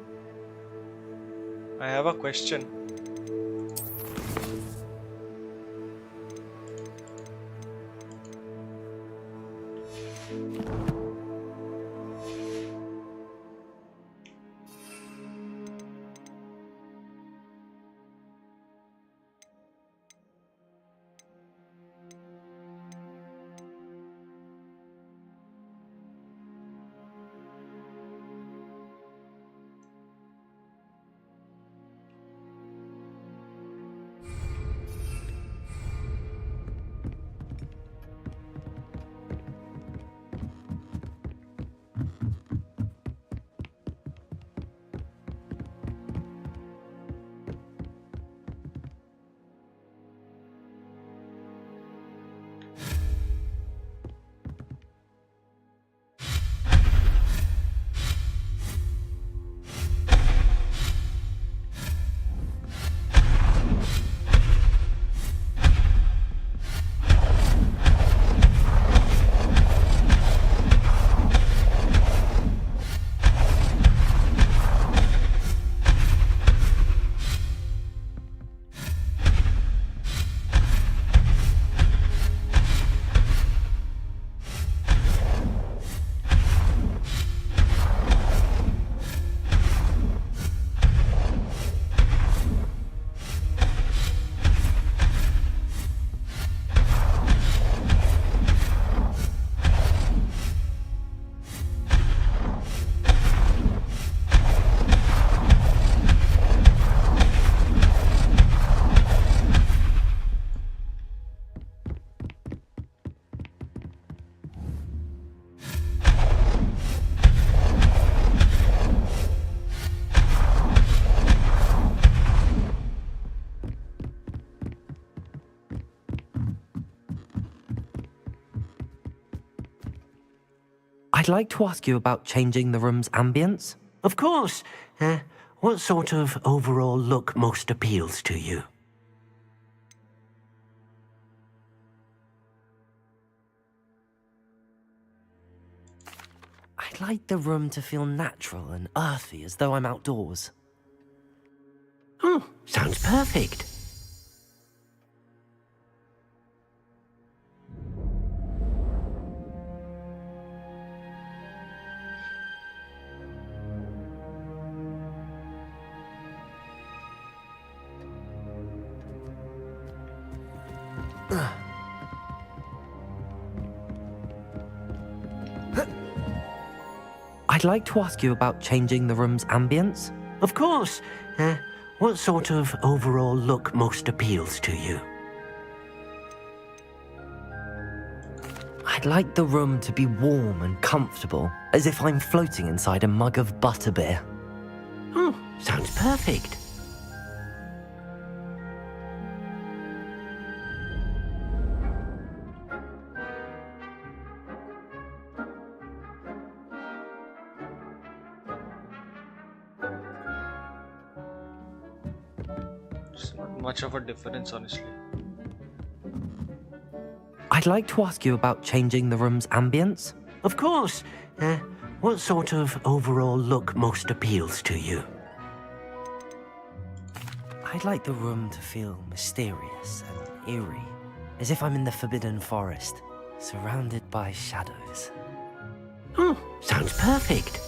I have a question. I'd like to ask you about changing the room's ambience. Of course. What sort of overall look most appeals to you? I'd like the room to feel natural and earthy, as though I'm outdoors. Oh, sounds perfect. I'd like to ask you about changing the room's ambience. Of course. What sort of overall look most appeals to you? I'd like the room to be warm and comfortable, as if I'm floating inside a mug of butterbeer. Oh, sounds perfect. It's not much of a difference, honestly. I'd like to ask you about changing the room's ambience. Of course. What sort of overall look most appeals to you? I'd like the room to feel mysterious and eerie, as if I'm in the Forbidden Forest, surrounded by shadows. Oh, sounds perfect.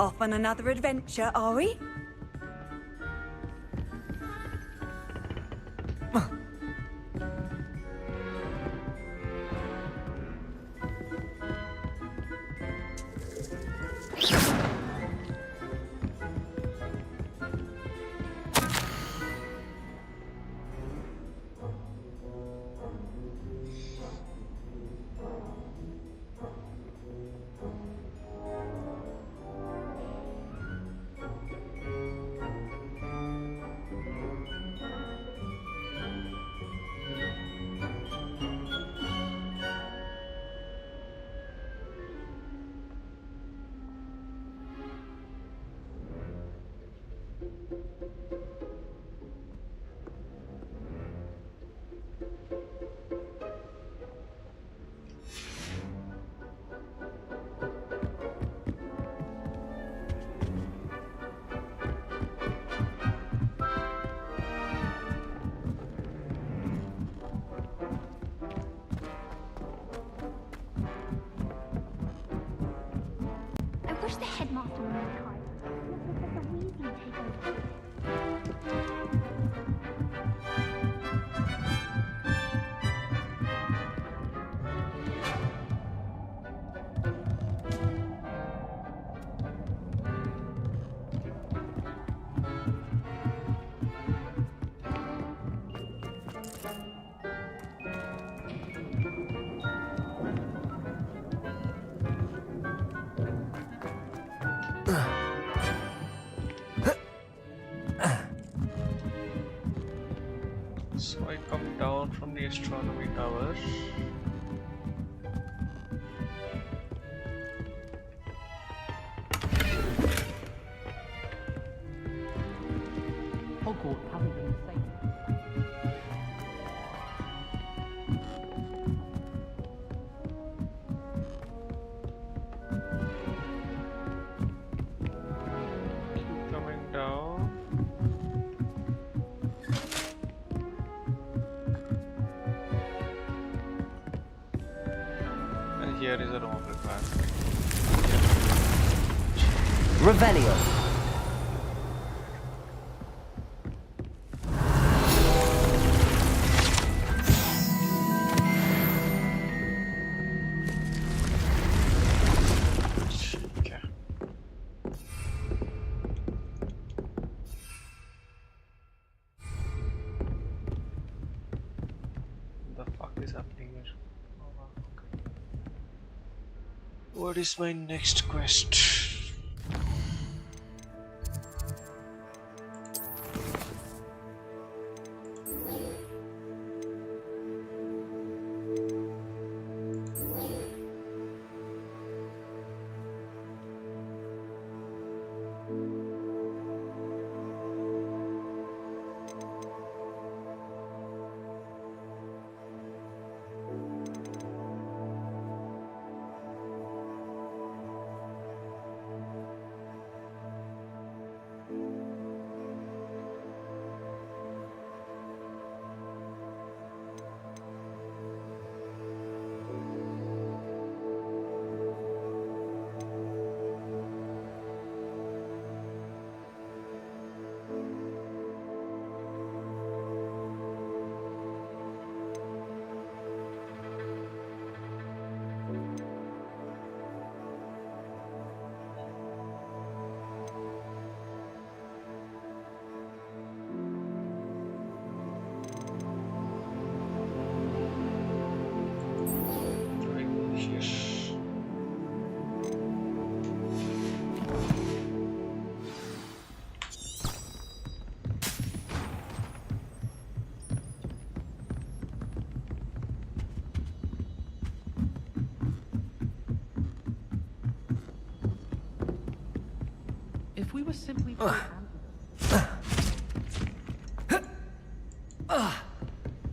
Off on another adventure, are we? I wish the headmaster were more kind. Let the Weasley take over. So I come down from the astronomy tower. Hogwarts hasn't been safe. Keep coming down. And here is a room of requirement. Revelio. Okay. The fuck is happening here? Oh, wow, okay. What is my next quest? If we were simply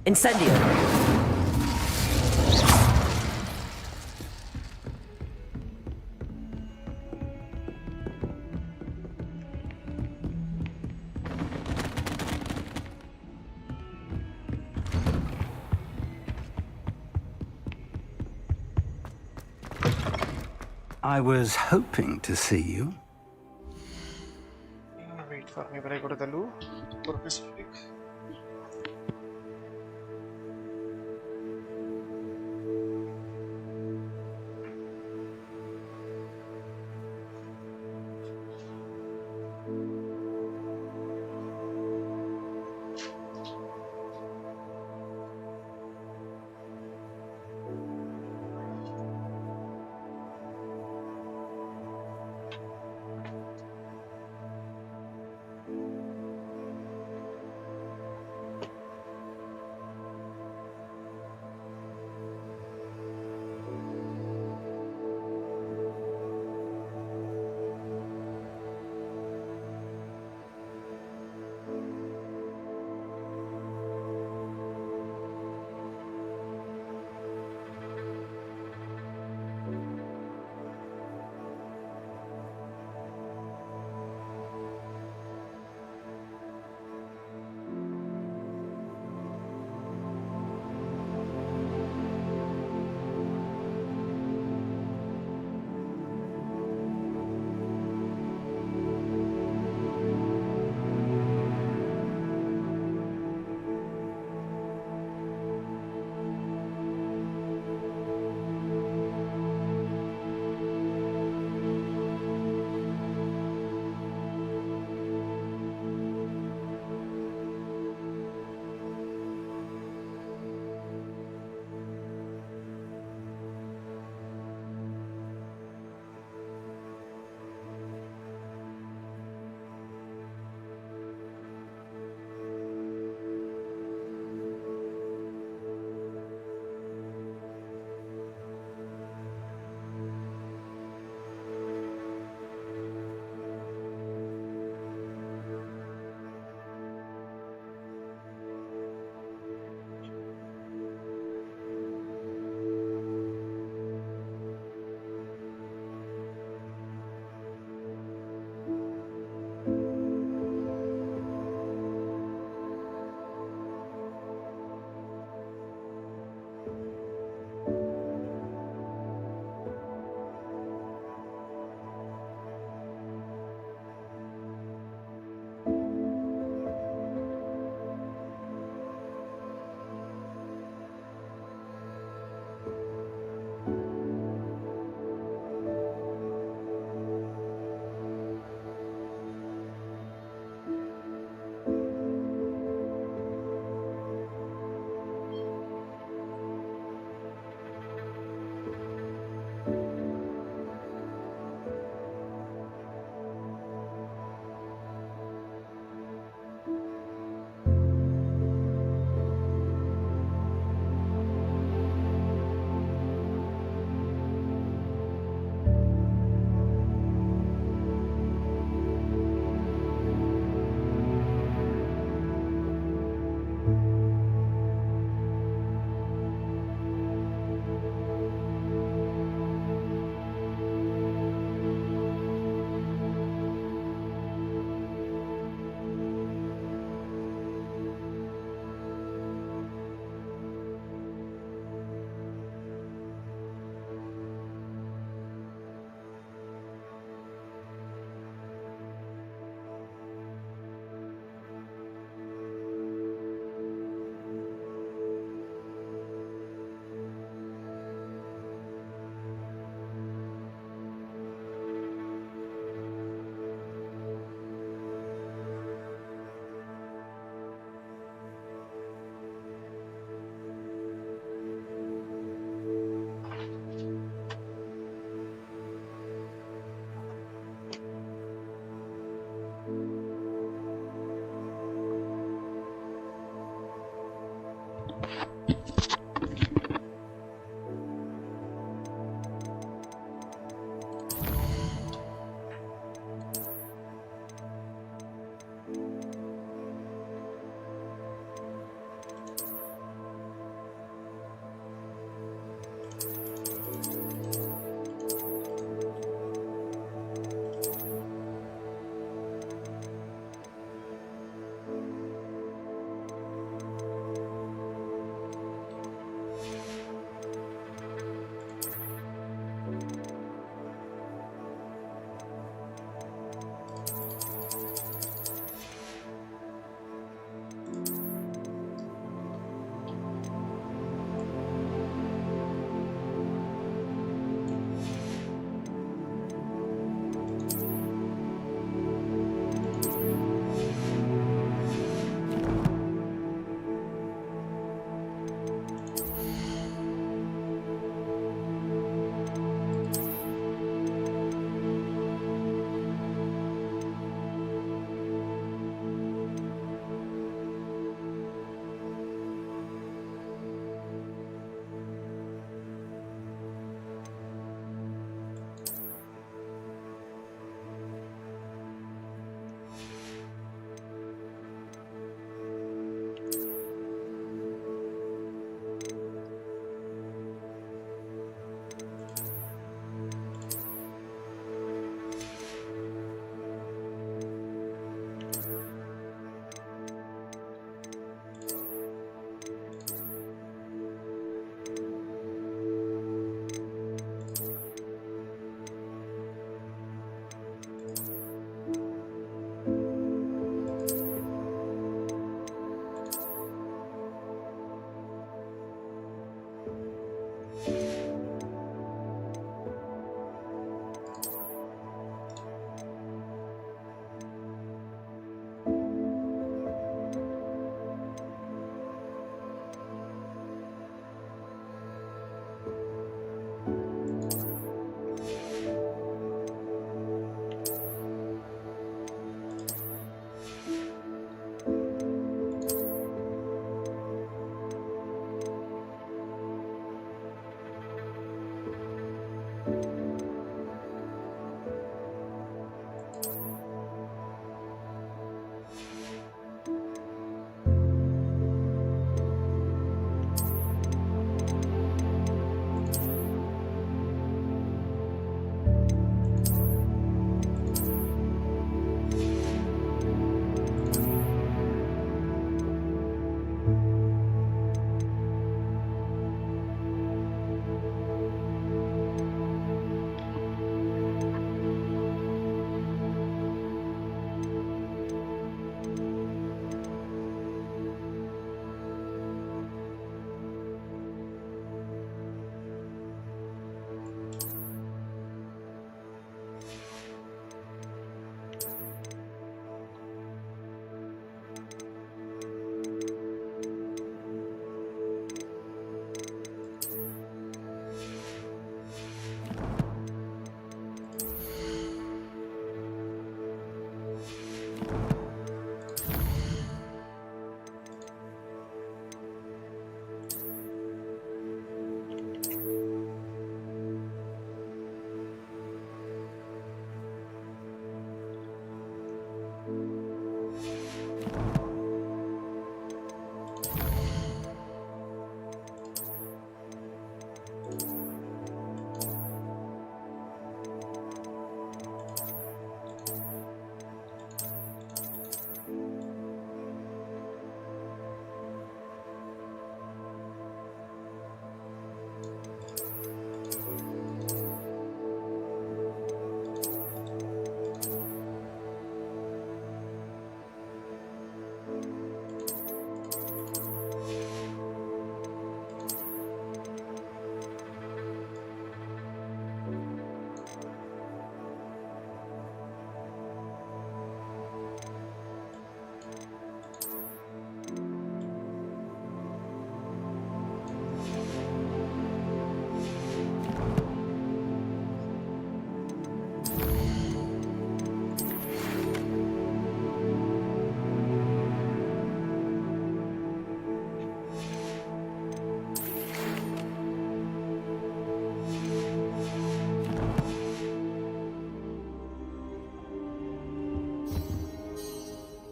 Incendio. I was hoping to see you. for me when I go to the loo for a specific.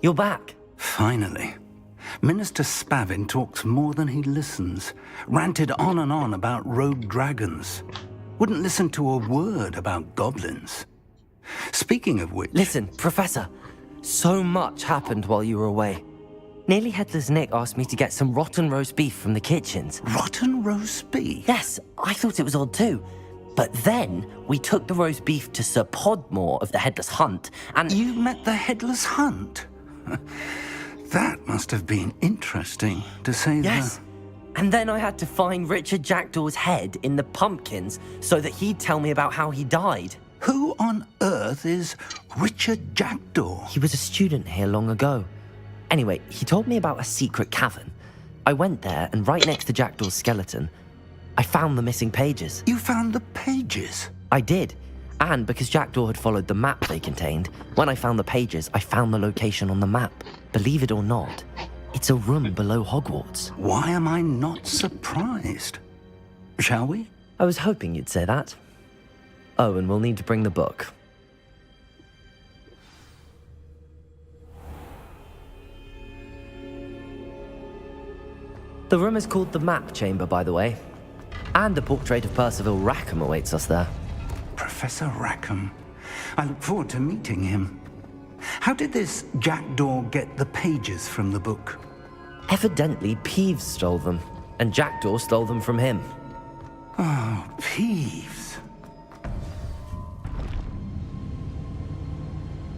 You're back. Finally. Minister Spavin talks more than he listens. Ranted on and on about rogue dragons. Wouldn't listen to a word about goblins. Speaking of which... Listen, Professor. So much happened while you were away. Nearly Headless Nick asked me to get some rotten roast beef from the kitchens. Rotten roast beef? Yes, I thought it was odd too. But then we took the roast beef to Sir Podmore of the Headless Hunt, and... You met the Headless Hunt? That must have been interesting, to say the... Yes. And then I had to find Richard Jackdaw's head in the pumpkins so that he'd tell me about how he died. Who on earth is Richard Jackdaw? He was a student here long ago. Anyway, he told me about a secret cavern. I went there, and right next to Jackdaw's skeleton, I found the missing pages. You found the pages? I did. And because Jackdaw had followed the map they contained, when I found the pages, I found the location on the map. Believe it or not, it's a room below Hogwarts. Why am I not surprised? Shall we? I was hoping you'd say that. Oh, and we'll need to bring the book. The room is called the Map Chamber, by the way. And a portrait of Percival Rackham awaits us there. Professor Rackham. I look forward to meeting him. How did this Jackdaw get the pages from the book? Evidently, Peeves stole them, and Jackdaw stole them from him. Oh, Peeves.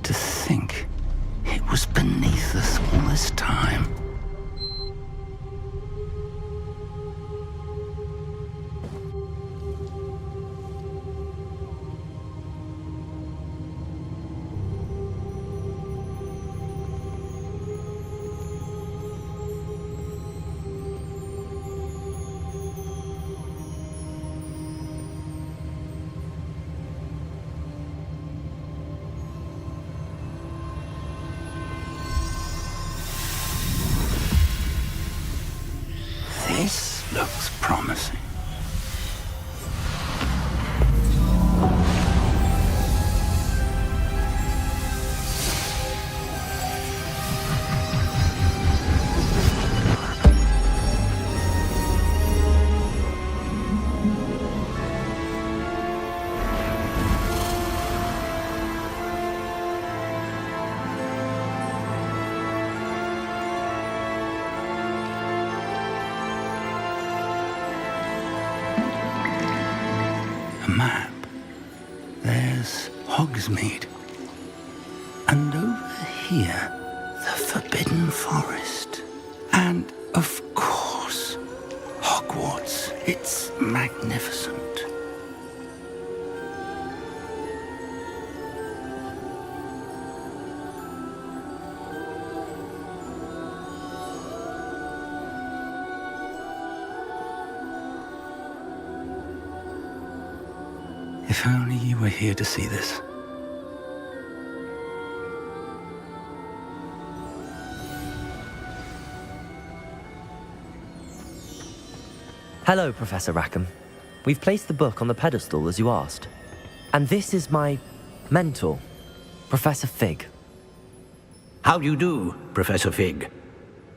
To think it was beneath us all this time. This looks promising. Map. There's Hogsmeade. And over here, the Forbidden Forest. And, of course, Hogwarts. It's magnificent. If only you were here to see this. Hello, Professor Rackham. We've placed the book on the pedestal as you asked. And this is my mentor, Professor Fig. How do you do, Professor Fig?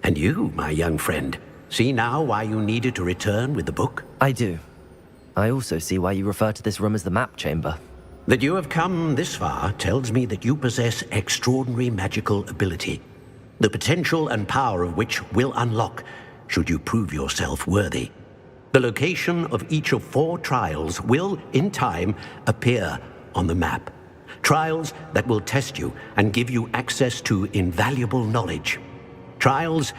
And you, my young friend, see now why you needed to return with the book? I do. I also see why you refer to this room as the Map Chamber. That you have come this far tells me that you possess extraordinary magical ability, the potential and power of which will unlock should you prove yourself worthy. The location of each of 4 trials will, in time, appear on the map. Trials that will test you and give you access to invaluable knowledge. Trials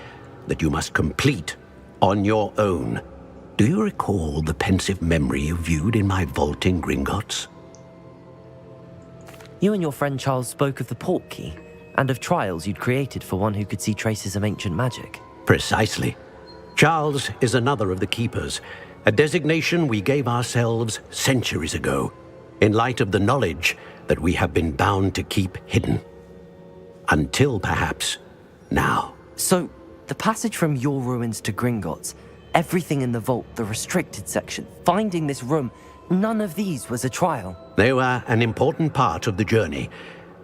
that you must complete on your own. Do you recall the pensive memory you viewed in my vault in Gringotts? You and your friend Charles spoke of the Portkey, and of trials you'd created for one who could see traces of ancient magic. Precisely. Charles is another of the Keepers, a designation we gave ourselves centuries ago, in light of the knowledge that we have been bound to keep hidden. Until, perhaps, now. So, the passage from your ruins to Gringotts, everything in the vault, the restricted section, finding this room, none of these was a trial. They were an important part of the journey,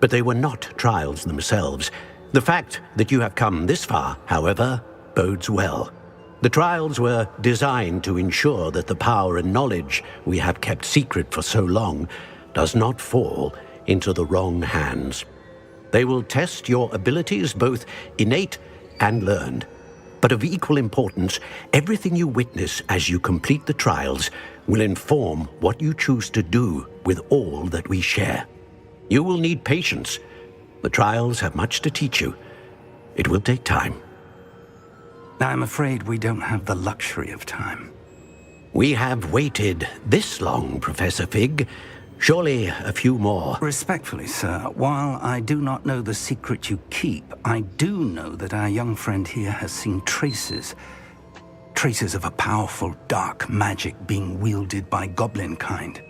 but they were not trials themselves. The fact that you have come this far, however, bodes well. The trials were designed to ensure that the power and knowledge we have kept secret for so long does not fall into the wrong hands. They will test your abilities, both innate and learned. But of equal importance, everything you witness as you complete the trials will inform what you choose to do with all that we share. You will need patience. The trials have much to teach you. It will take time. I'm afraid we don't have the luxury of time. We have waited this long, Professor Fig. Surely a few more. Respectfully, sir, while I do not know the secret you keep, I do know that our young friend here has seen traces of a powerful dark magic being wielded by goblin kind.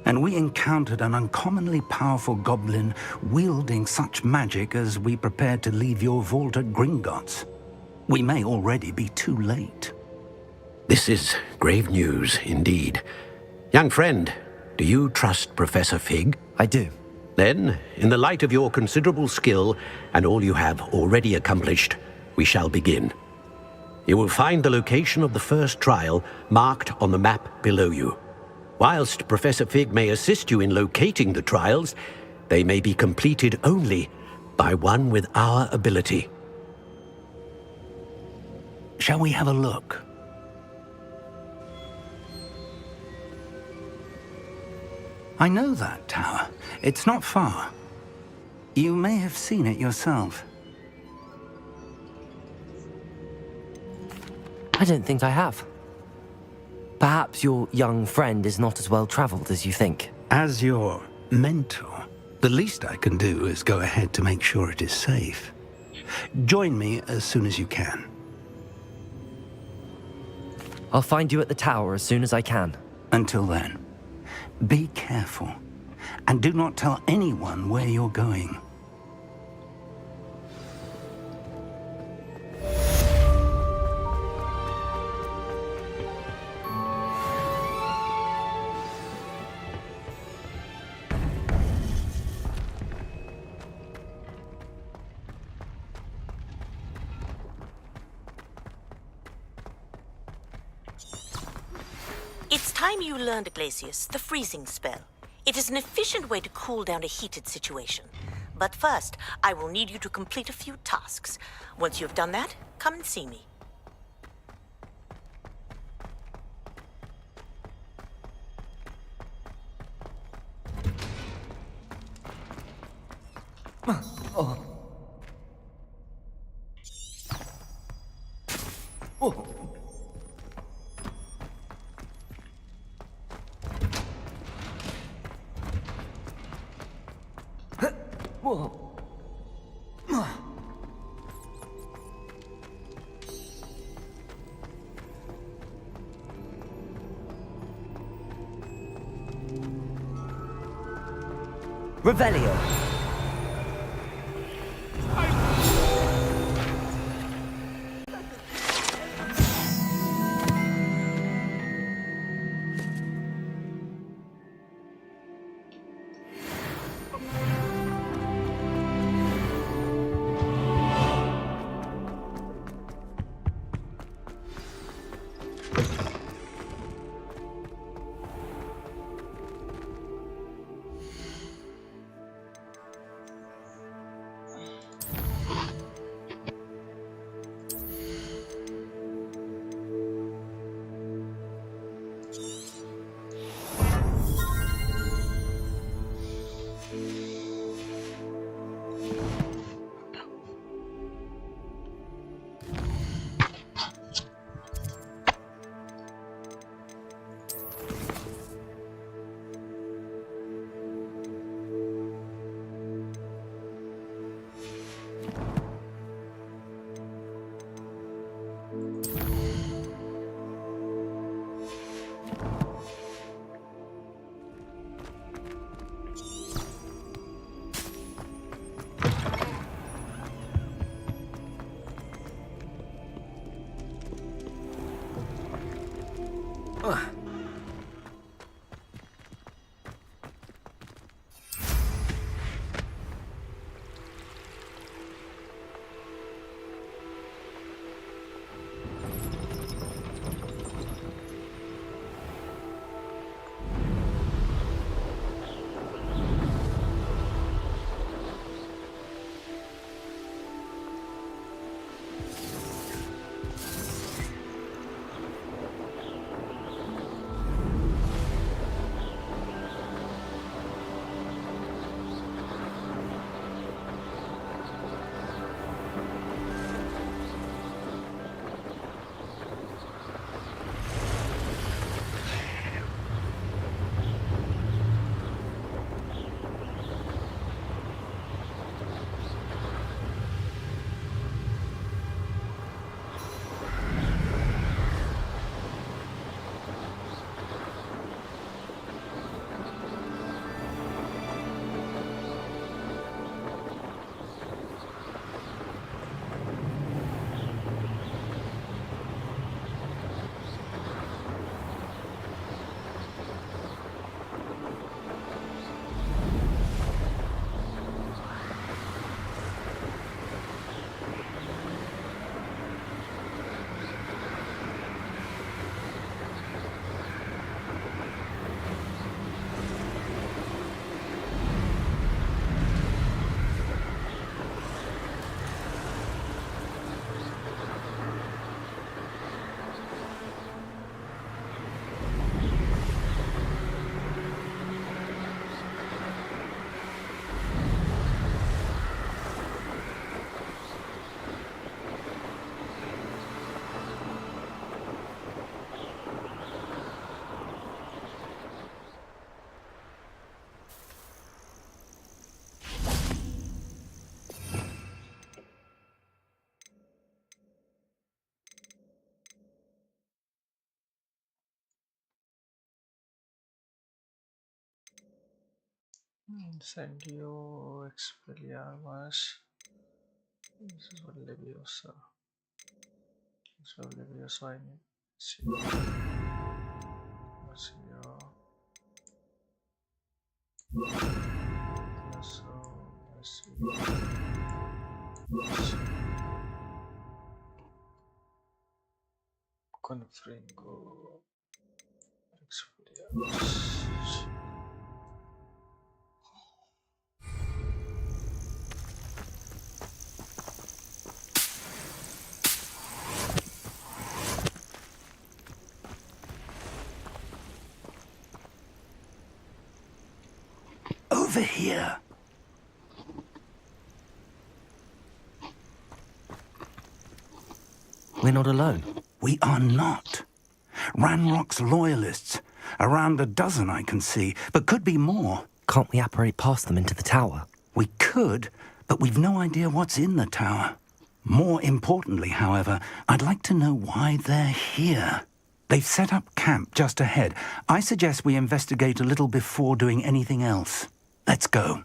And we encountered an uncommonly powerful goblin wielding such magic as we prepared to leave your vault at Gringotts. We may already be too late. This is grave news indeed. Young friend, do you trust Professor Fig? I do. Then, in the light of your considerable skill and all you have already accomplished, we shall begin. You will find the location of the first trial marked on the map below you. Whilst Professor Fig may assist you in locating the trials, they may be completed only by one with our ability. Shall we have a look? I know that tower. It's not far. You may have seen it yourself. I don't think I have. Perhaps your young friend is not as well traveled as you think. As your mentor, the least I can do is go ahead to make sure it is safe. Join me as soon as you can. I'll find you at the tower as soon as I can. Until then, be careful, and do not tell anyone where you're going. It's time you learned, Glacius, the freezing spell. It is an efficient way to cool down a heated situation. But first, I will need you to complete a few tasks. Once you have done that, come and see me. Oh. Oh. Whoa. Revelio. Incendio, Expelliarmus. This is what Leviosa. So Leviosa, I mean. See. Marcio. Confringo. Expelliarmus. Over here. We're not alone. We are not. Ranrock's loyalists. Around a dozen I can see, but could be more. Can't we apparate past them into the tower? We could, but we've no idea what's in the tower. More importantly, however, I'd like to know why they're here. They've set up camp just ahead. I suggest we investigate a little before doing anything else. Let's go.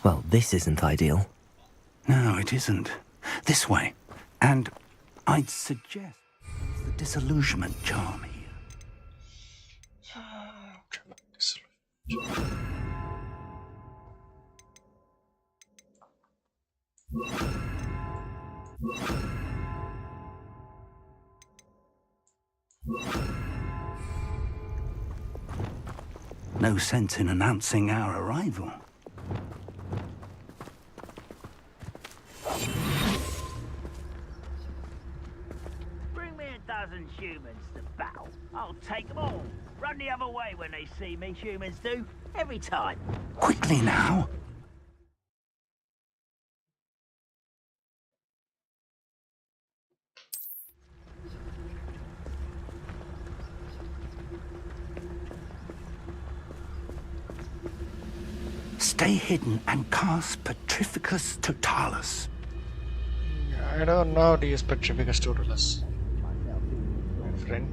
Well, this isn't ideal. No, it isn't. This way. And I'd suggest the disillusionment charm here. No sense in announcing our arrival. Bring me a dozen humans to battle. I'll take them all. Run the other way when they see me, humans do. Every time. Quickly now. Stay hidden and cast Petrificus Totalis. I don't know how to use Petrificus Totalis, my friend.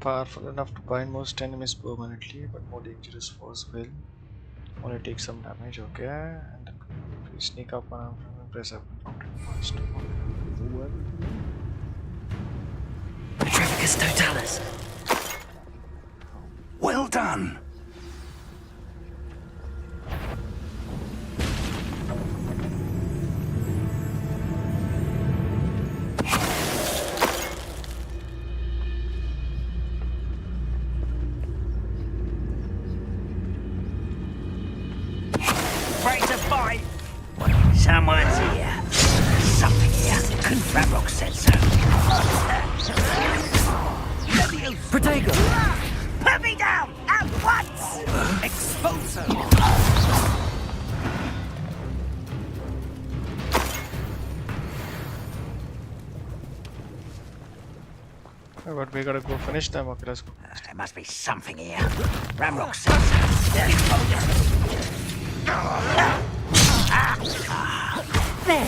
Powerful enough to bind most enemies permanently, but more dangerous foes will only take some damage, okay? And then if you sneak up on them, press up and drop it once to Petrificus Totalis. Well done. Someone's here. Something here. Couldn't Ranrock said so. Protego! Put me down! At once! Expulso! Oh, but we gotta go finish them. Okay, let's go. There must be something here. Ranrock said so. There.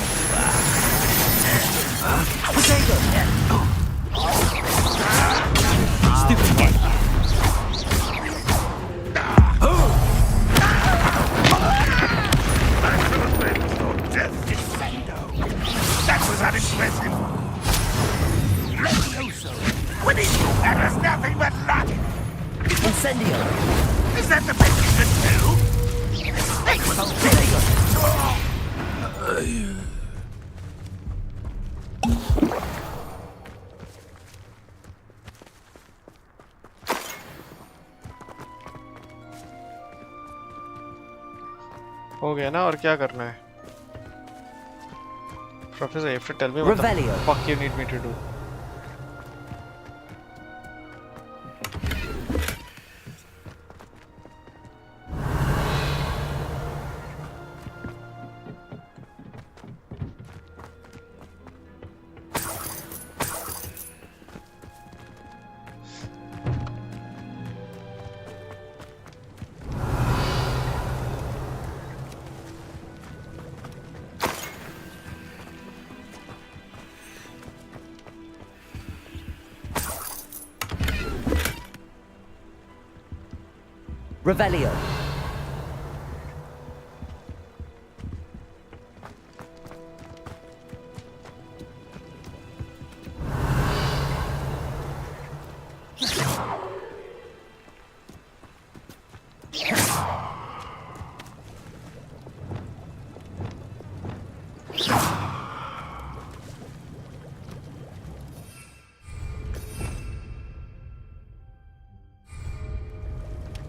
Stupid one. That was unimpressive. What is you? That was nothing but luck. Incendio. Is that the best you can do? Snake was all हो गया ना, और क्या करना है? Professor, you have to tell me what the fuck you need me to do. Revelio.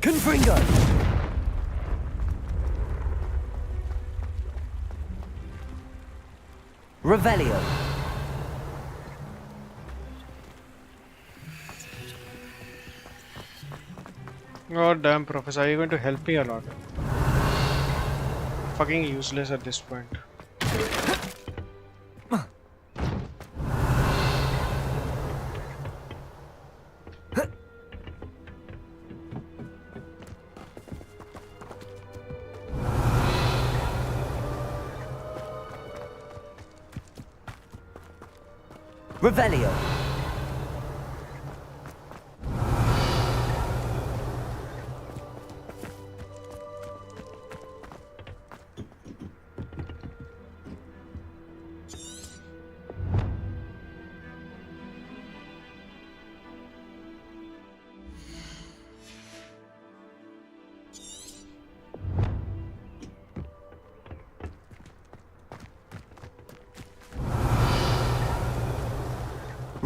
Confringo. Revelio. Oh damn, Professor, are you going to help me or not? Fucking useless at this point. Revelio.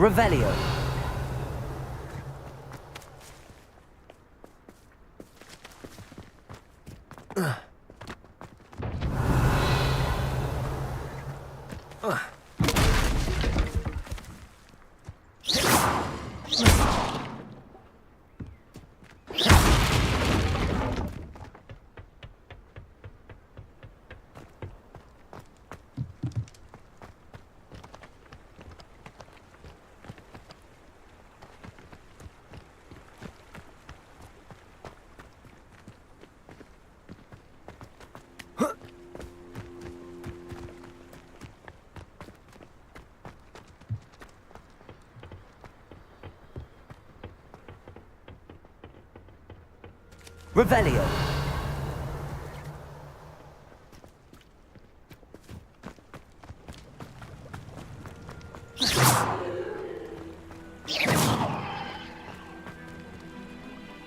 Revelio. Revelio.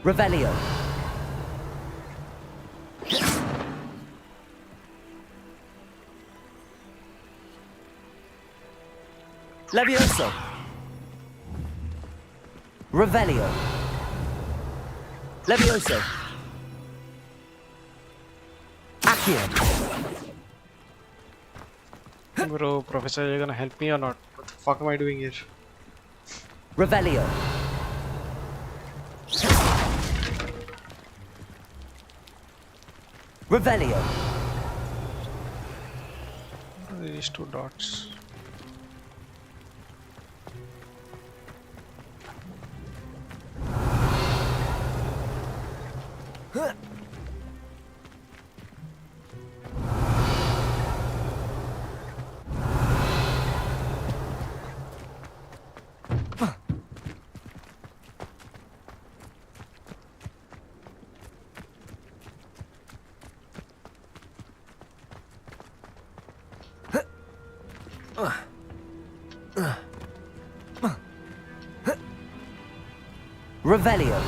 Revelio. Levioso. Revelio. Levioso. Bro, Professor, you're gonna help me or not? What the fuck am I doing here? Revelio. Revelio. What are these two dots? Revelio.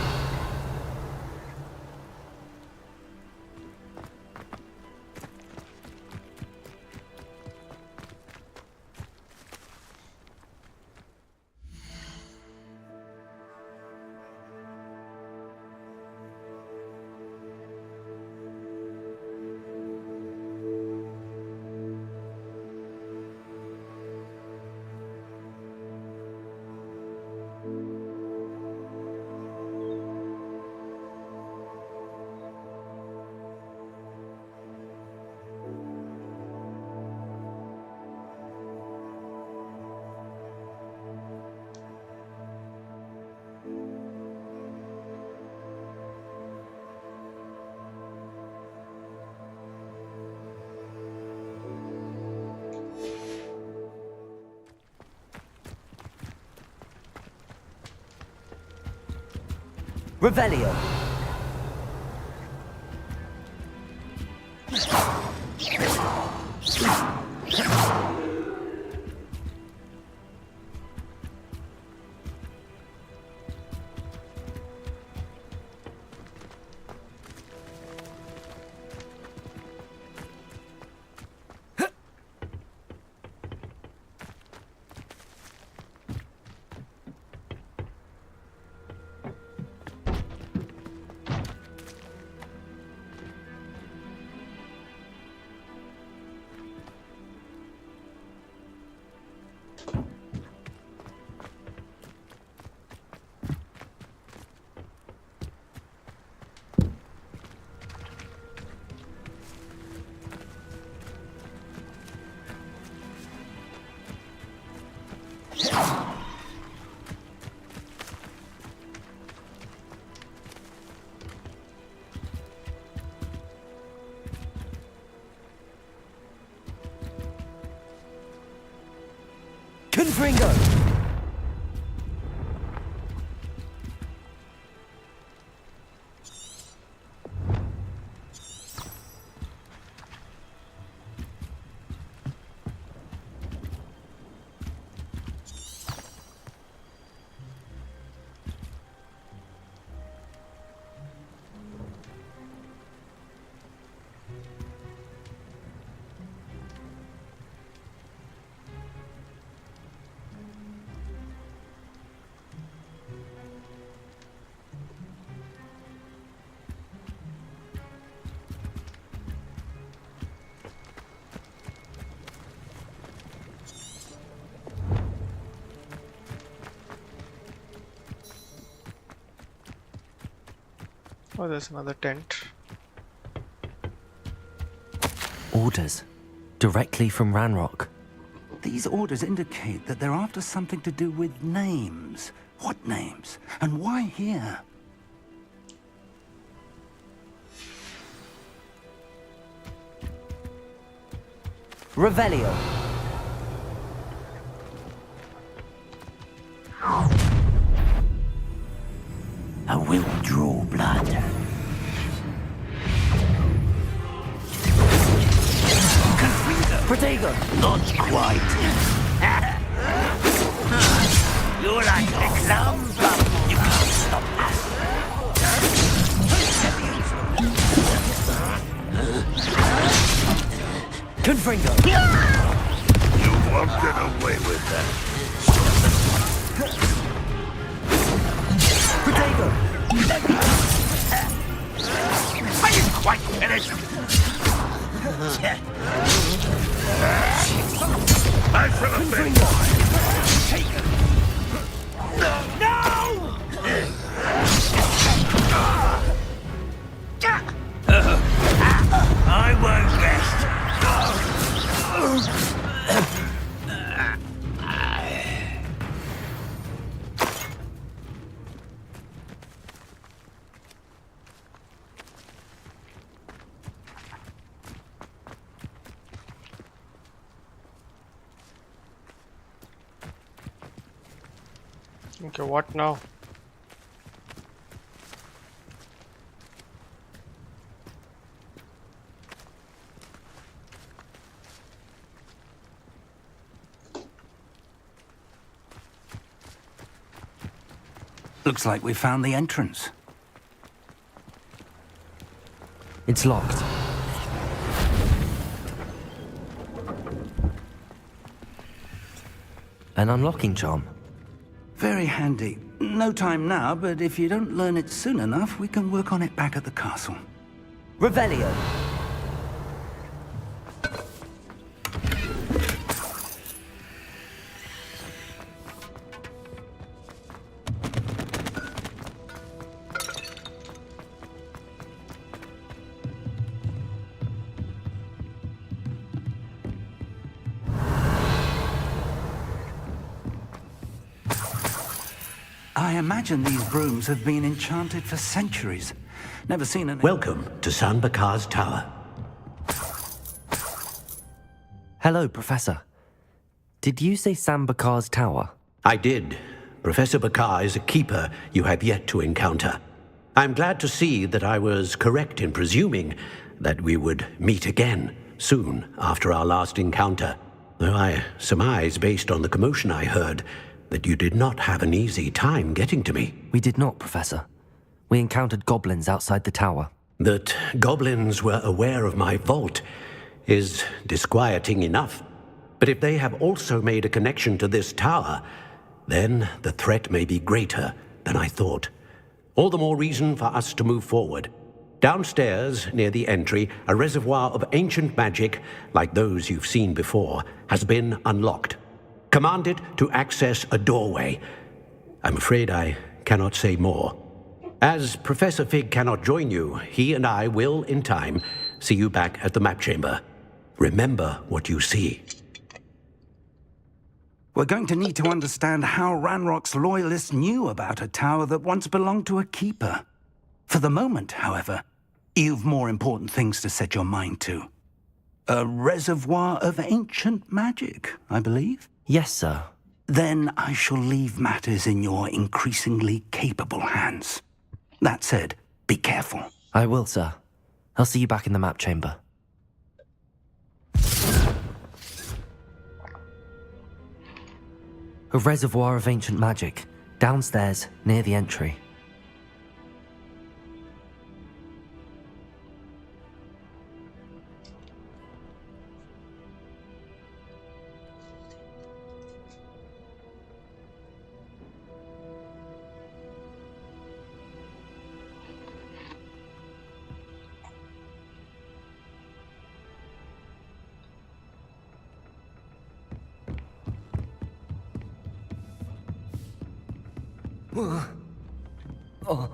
Revelio. Confringo! Oh, there's another tent. Orders. Directly from Ranrock. These orders indicate that they're after something to do with names. What names? And why here? Revelio. I will draw blood. Protego! Not quite. You're like a clown, but you can't stop that. Confringo! You won't get away with that. Protego! I didn't quite finish. I shall have been. I won't rest. Okay, what now? Looks like we found the entrance. It's locked. An unlocking charm. Very handy. No time now, but if you don't learn it soon enough, we can work on it back at the castle. Revelio. I imagine these brooms have been enchanted for centuries. Never seen an... Welcome to San Bakar's Tower. Hello, Professor. Did you say San Bakar's Tower? I did. Professor Bakar is a keeper you have yet to encounter. I'm glad to see that I was correct in presuming that we would meet again soon after our last encounter, though I surmise, based on the commotion I heard, that you did not have an easy time getting to me. We did not, Professor. We encountered goblins outside the tower. That goblins were aware of my vault is disquieting enough. But if they have also made a connection to this tower, then the threat may be greater than I thought. All the more reason for us to move forward. Downstairs, near the entry, a reservoir of ancient magic, like those you've seen before, has been unlocked. Command it to access a doorway. I'm afraid I cannot say more. As Professor Fig cannot join you, he and I will, in time, see you back at the map chamber. Remember what you see. We're going to need to understand how Ranrock's loyalists knew about a tower that once belonged to a keeper. For the moment, however, you've more important things to set your mind to. A reservoir of ancient magic, I believe? Yes, sir. Then I shall leave matters in your increasingly capable hands. That said, be careful. I will, sir. I'll see you back in the map chamber. A reservoir of ancient magic, downstairs, near the entry. Oh.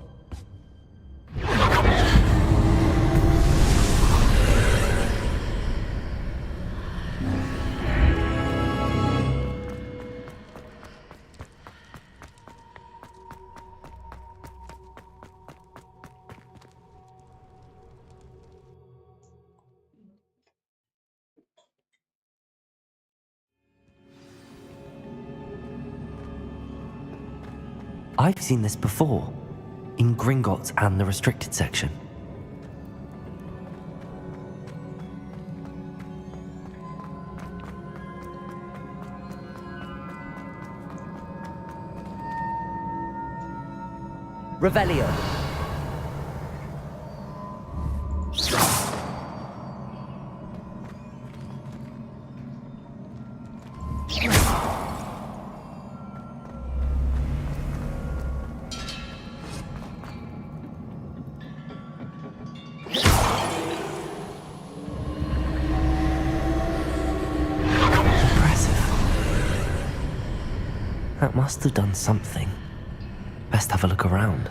I've seen this before, in Gringotts and the restricted section. Revelio. That must have done something. Best have a look around.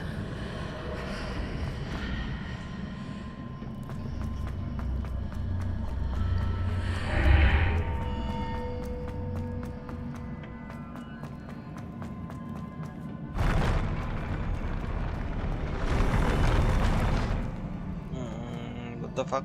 What the fuck?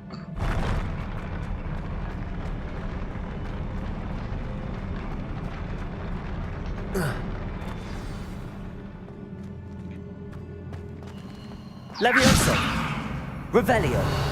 Leviosa! Revelio!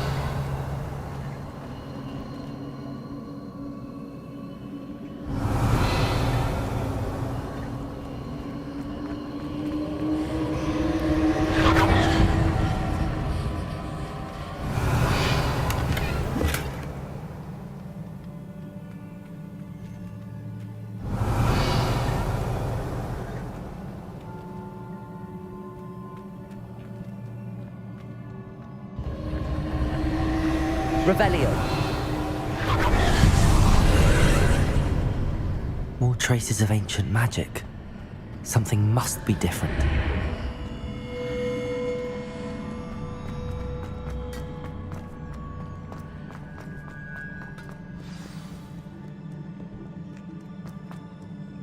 Revelio. More traces of ancient magic. Something must be different.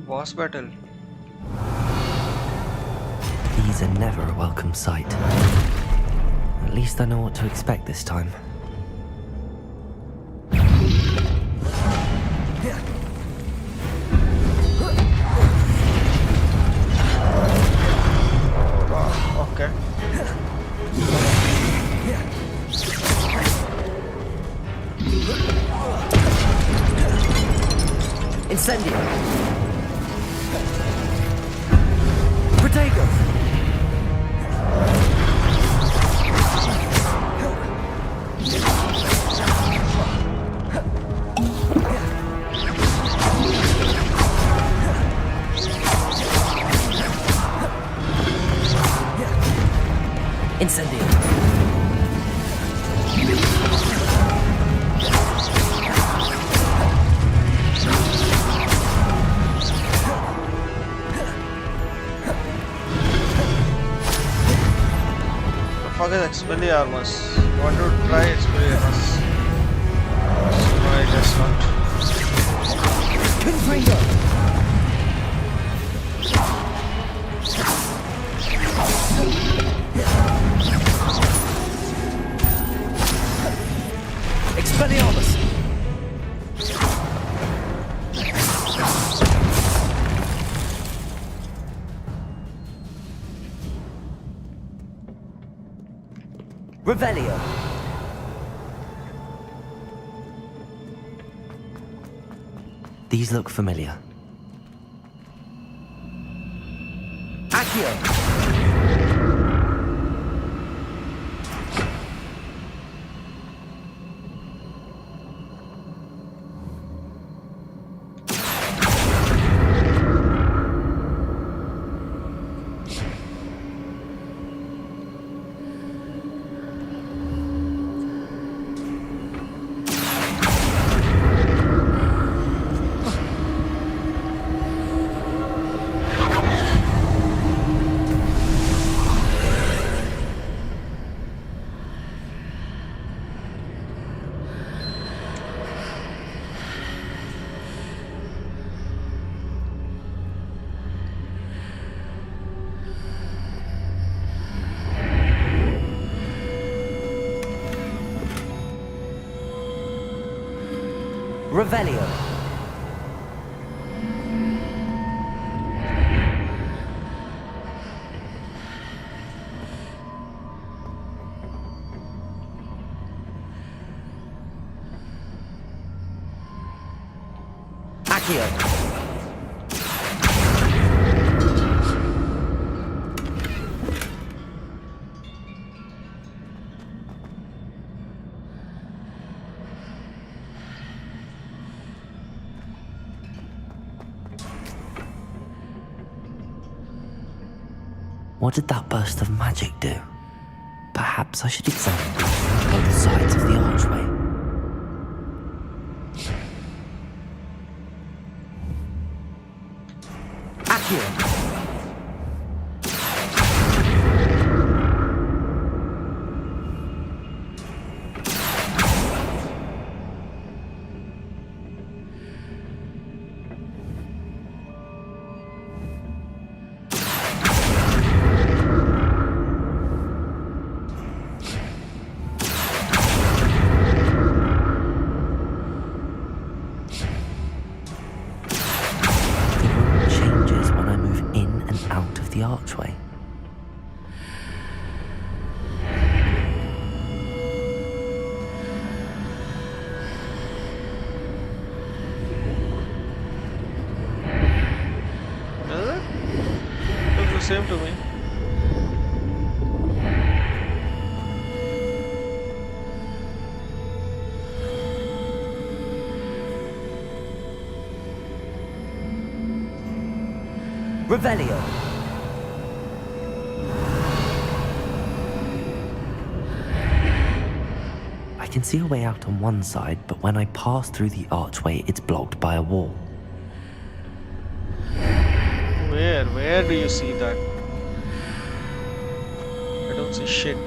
Boss battle. These are never a welcome sight. At least I know what to expect this time. Okay. Incendio. Protego. Incendio. Fuck is Expelliarmus? Want to try Expelliarmus? No, I guess not. Confringo. Expelliarmus. Revelio. These look familiar. Accio. Revelio. Accio. What did that burst of magic do? Perhaps I should examine both sides of the archway. Accio. Archway. Does it? Looks the same to me. Revelio. I can see a way out on one side, but when I pass through the archway, it's blocked by a wall. Where do you see that? I don't see shit.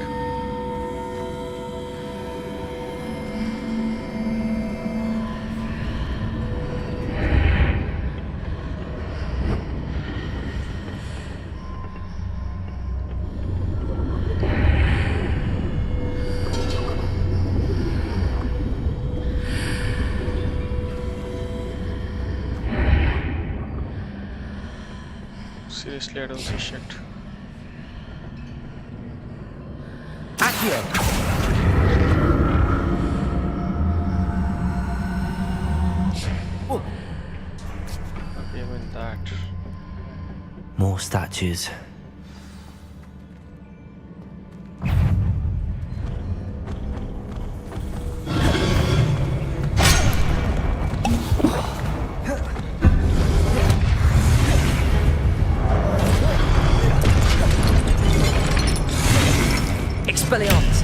Seriously, I don't see shit. Accio! Okay, even that. More statues. Expelliarmus!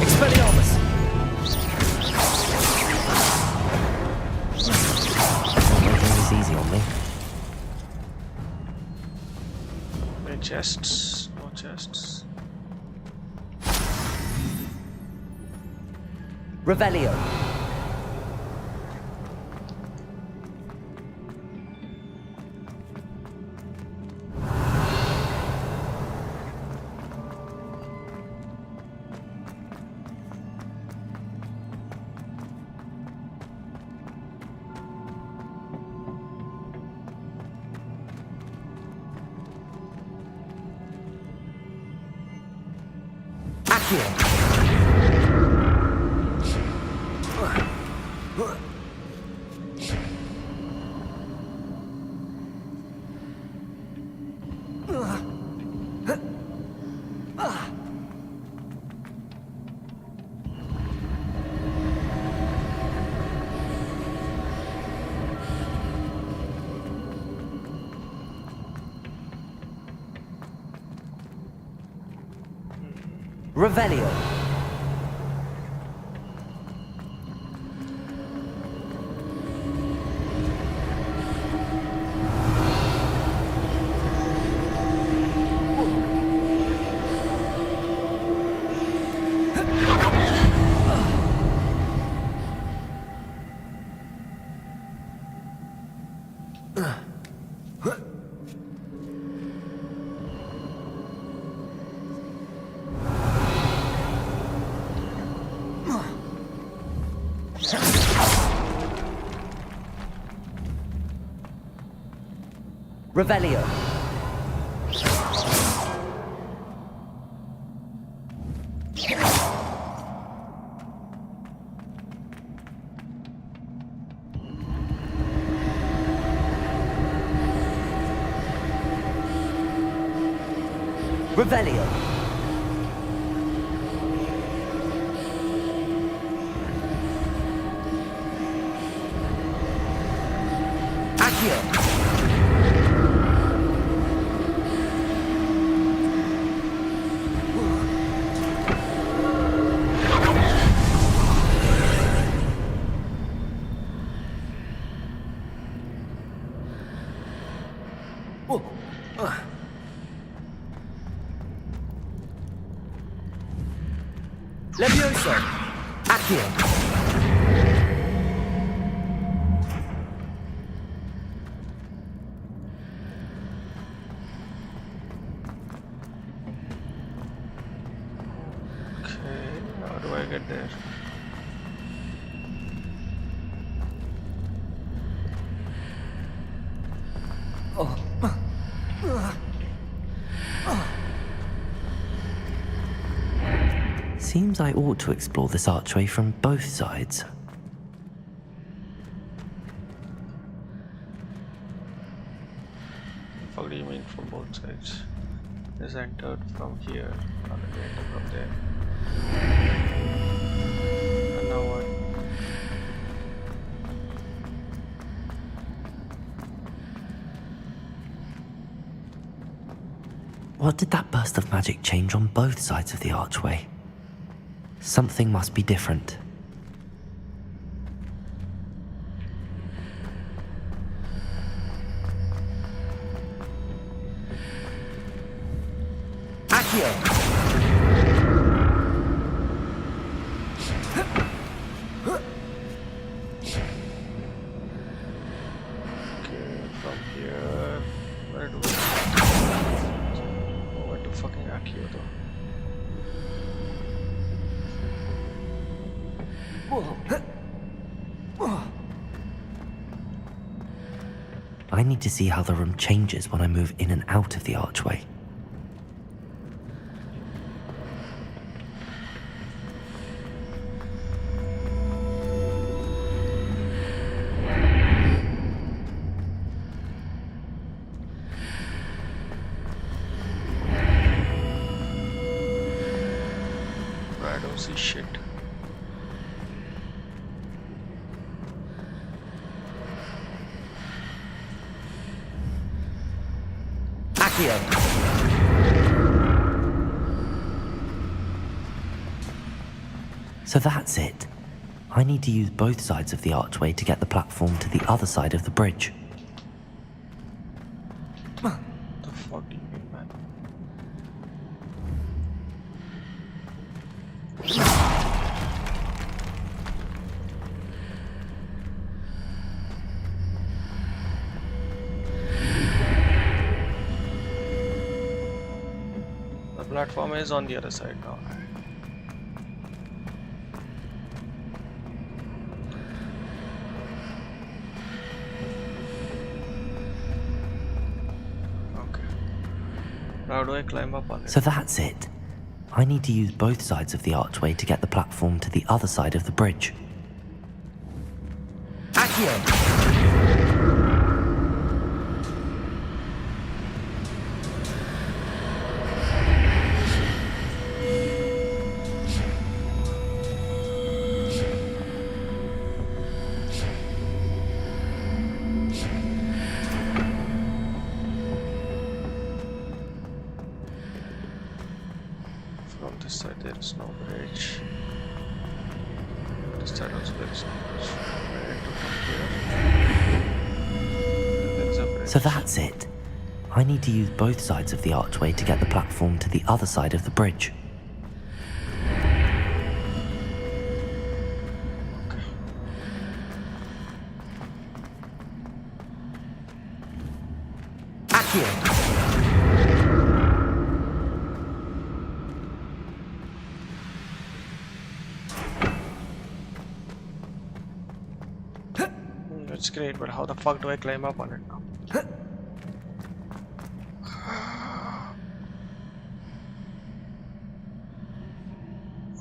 Expelliarmus! Easy on me. Any chests? No chests. Revelio. Revelio. Revelio. Revelio. Accio. Levioso! Accio! Okay, how do I get there? Seems I ought to explore this archway from both sides. What do you mean from both sides? Is entered from here, or we enter from there. And now what? What did that burst of magic change on both sides of the archway? Something must be different. Accio! I need to see how the room changes when I move in and out of the archway. I don't see shit. So that's it. I need to use both sides of the archway to get the platform to the other side of the bridge. What the fuck do you mean, man? The platform is on the other side now. How do I climb up on it? So that's it. I need to use both sides of the archway to get the platform to the other side of the bridge. From this side there is no bridge. This side also there is no bridge. There is a bridge. So that's it. I need to use both sides of the archway to get the platform to the other side of the bridge. That's great, but how the fuck do I climb up on it now?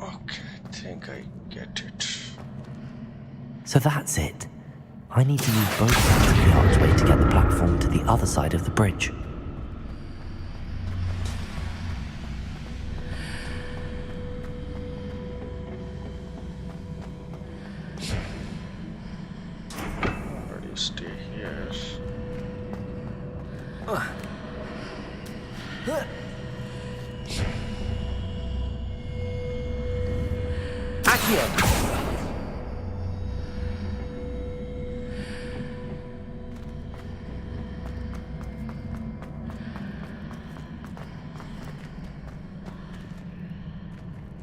Okay, I think I get it. So that's it. I need to use both sides of the archway to get the platform to the other side of the bridge. Already stay here.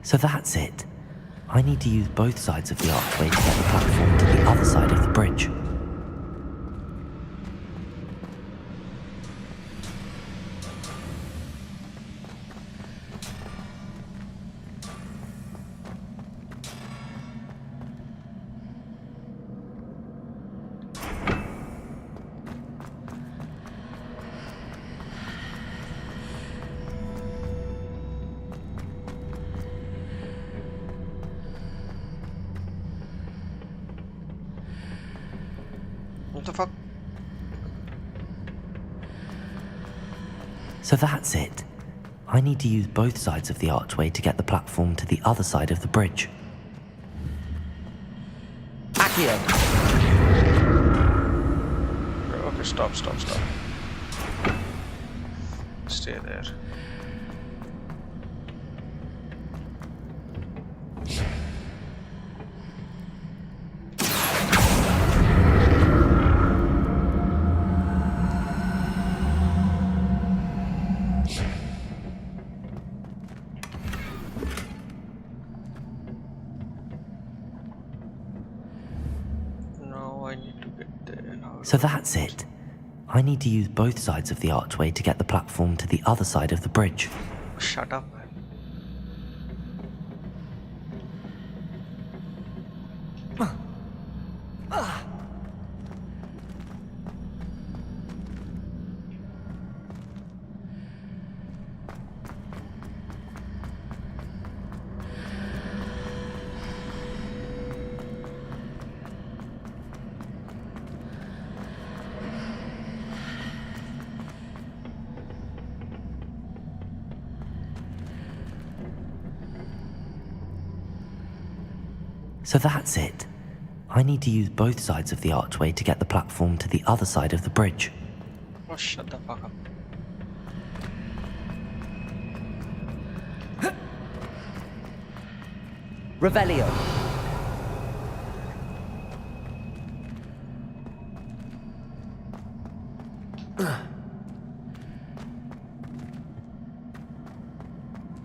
So that's it. I need to use both sides of the archway to get the platform to the other side of the bridge. What the fuck? So that's it. I need to use both sides of the archway to get the platform to the other side of the bridge. Okay, stop. Stay there. So that's it. I need to use both sides of the archway to get the platform to the other side of the bridge. Shut up, man. So that's it. I need to use both sides of the archway to get the platform to the other side of the bridge. Oh, shut the fuck up. Revelio.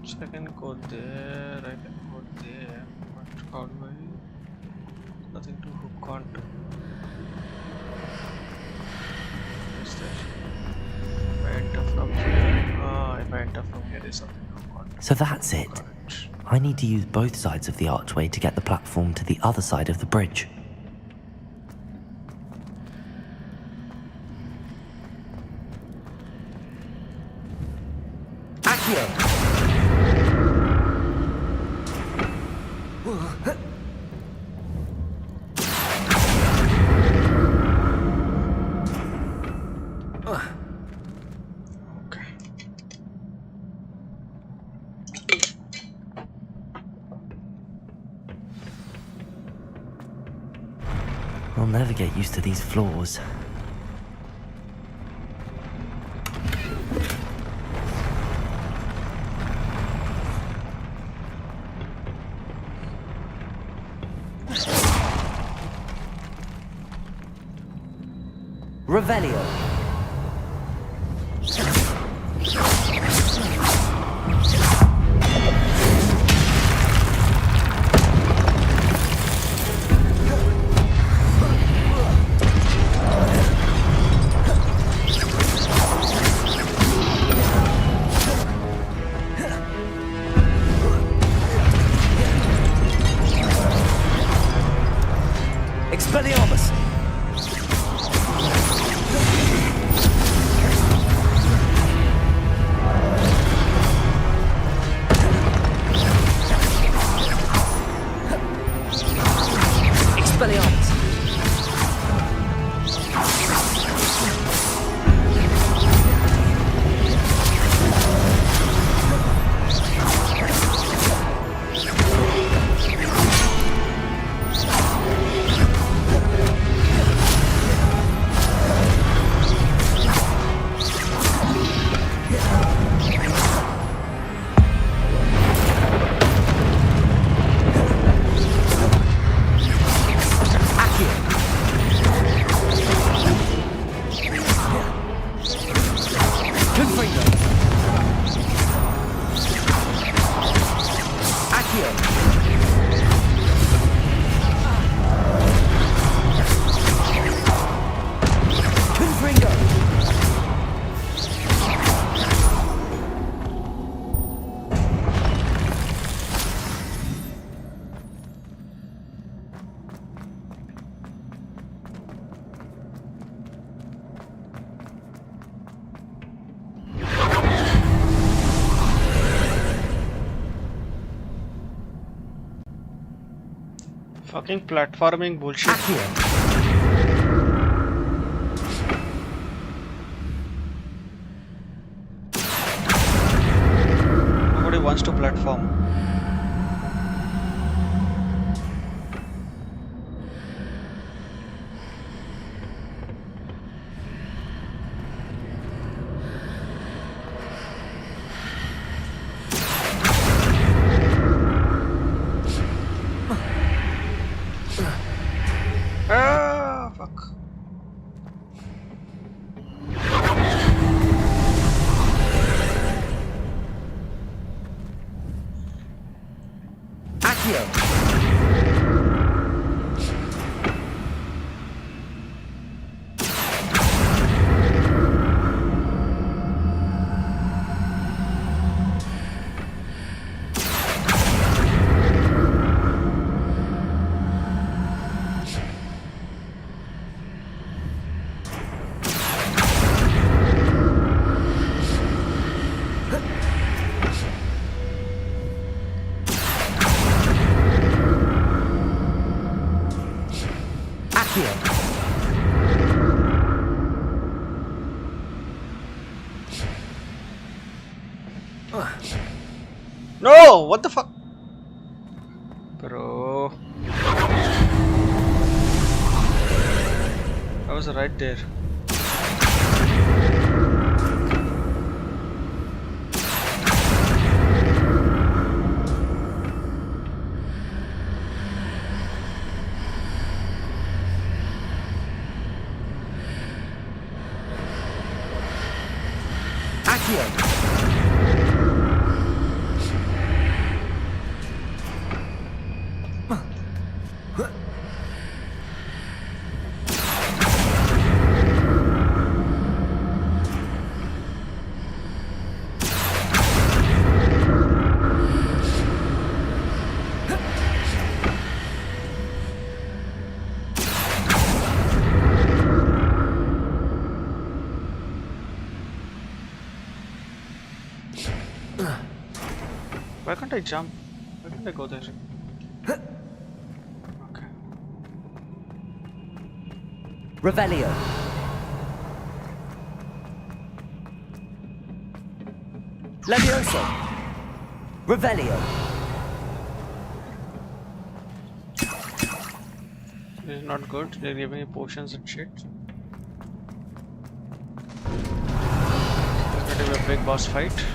So I can go there, I can go there, but how do I? Nothing to hook onto. What's that? If I enter from here, if I enter from here, there's something to hook onto. So that's it. I need to use both sides of the archway to get the platform to the other side of the bridge. Accio! I'll never get used to these floors. Revelio. Expelliarmus! Expelliarmus! Fucking platforming bullshit. Nobody wants to platform. Ah, fuck. Accio! No, what the fuck, bro? was right there. Why can't I jump? Why can't I go there? Okay. Revelio. Levioso. Revelio. This is not good. They're giving me potions and shit. There's going to be a big boss fight.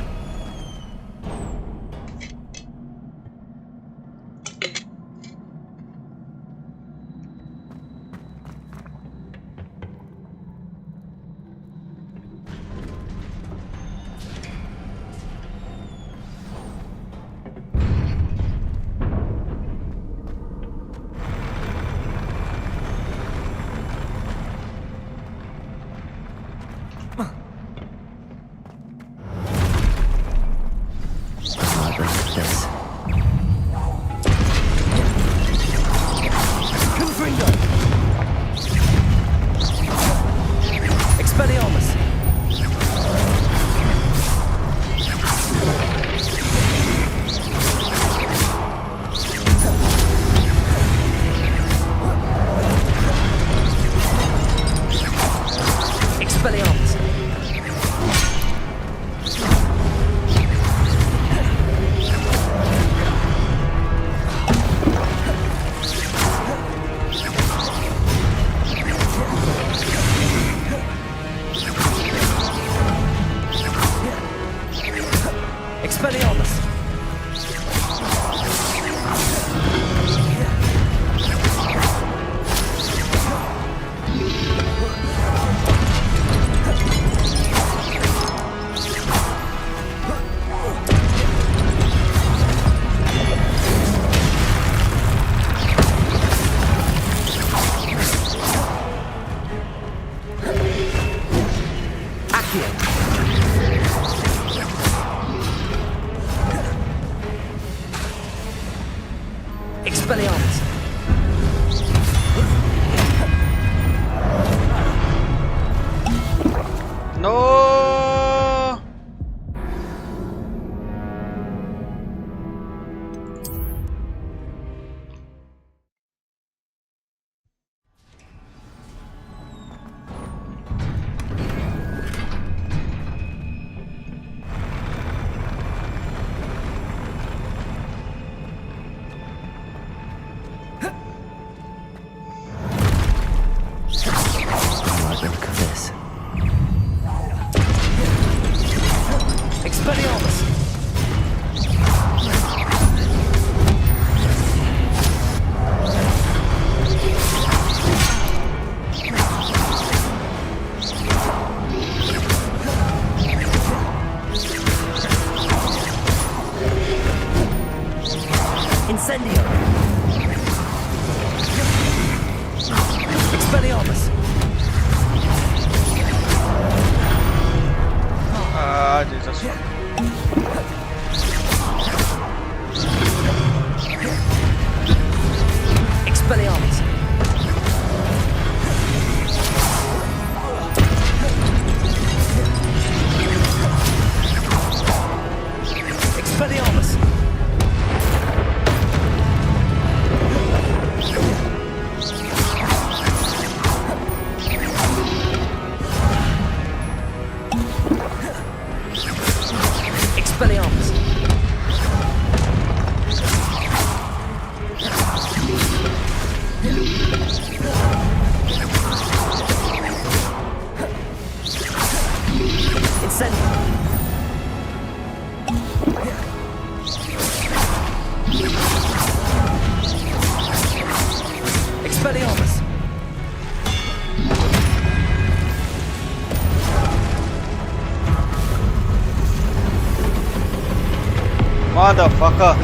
Motherfucker.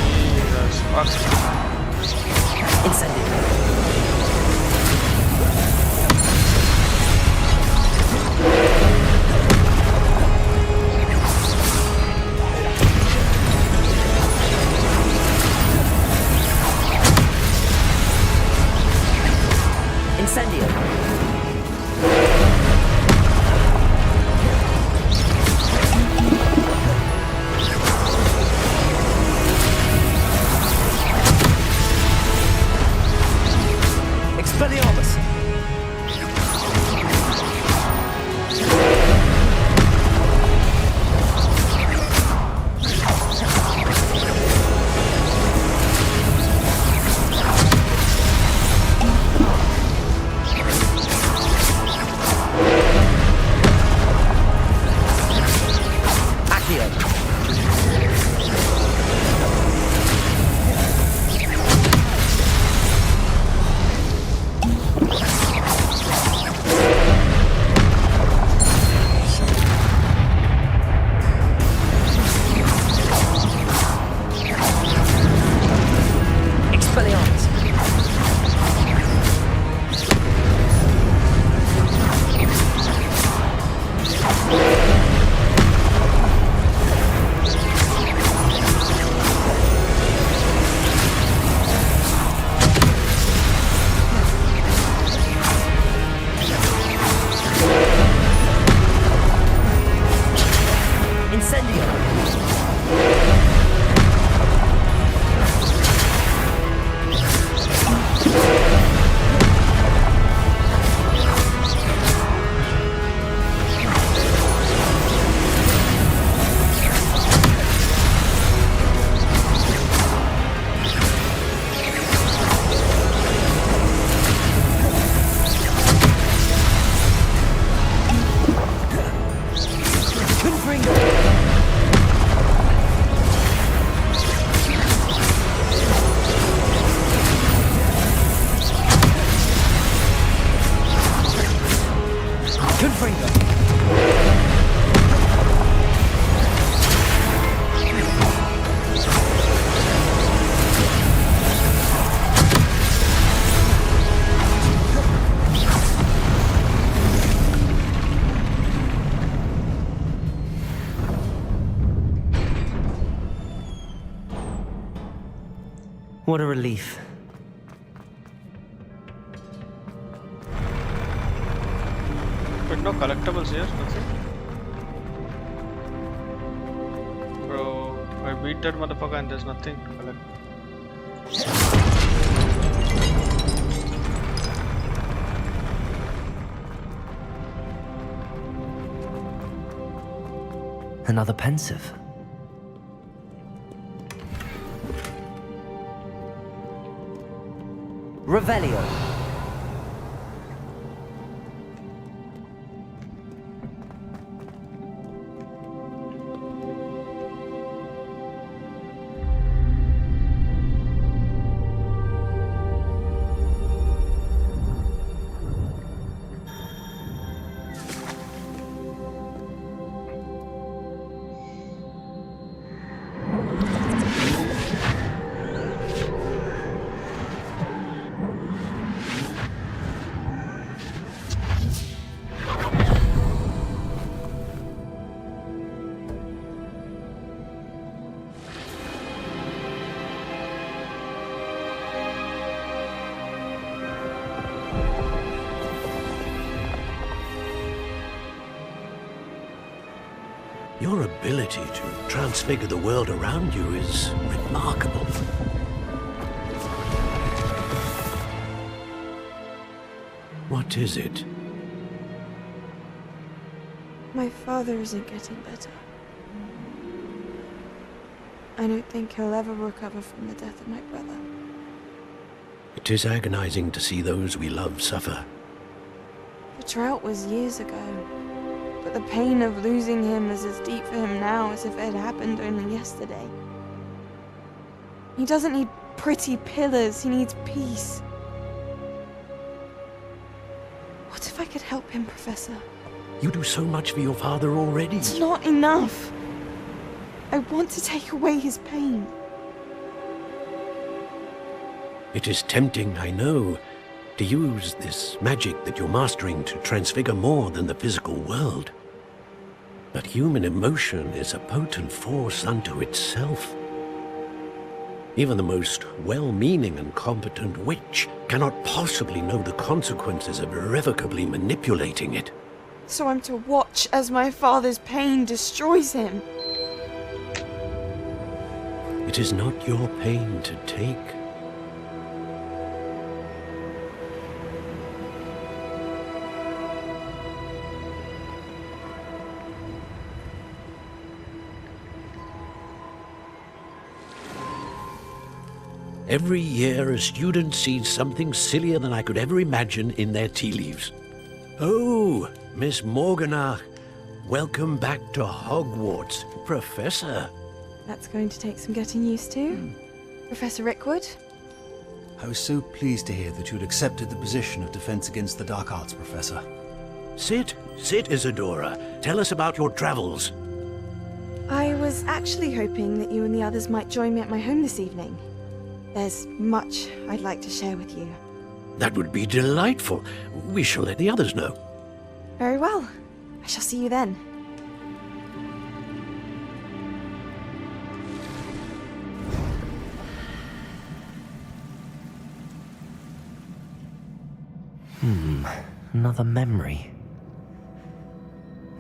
Jesus fuck. Incendio. What a relief. But no collectibles here, nothing. Bro, I beat that motherfucker and there's nothing to collect. Another pensive. Revelio. Your ability to transfigure the world around you is remarkable. What is it? My father isn't getting better. I don't think he'll ever recover from the death of my brother. It is agonizing to see those we love suffer. The drought was years ago. But the pain of losing him is as deep for him now as if it had happened only yesterday. He doesn't need pretty pillars, he needs peace. What if I could help him, Professor? You do so much for your father already. It's not enough. I want to take away his pain. It is tempting, I know, to use this magic that you're mastering to transfigure more than the physical world. But human emotion is a potent force unto itself. Even the most well-meaning and competent witch cannot possibly know the consequences of irrevocably manipulating it. So I'm to watch as my father's pain destroys him. It is not your pain to take. Every year, a student sees something sillier than I could ever imagine in their tea leaves. Oh, Miss Morganach, welcome back to Hogwarts, Professor. That's going to take some getting used to. Professor Rickwood? I was so pleased to hear that you'd accepted the position of Defense Against the Dark Arts, Professor. Sit, Isadora. Tell us about your travels. I was actually hoping that you and the others might join me at my home this evening. There's much I'd like to share with you. That would be delightful. We shall let the others know. Very well. I shall see you then. Another memory.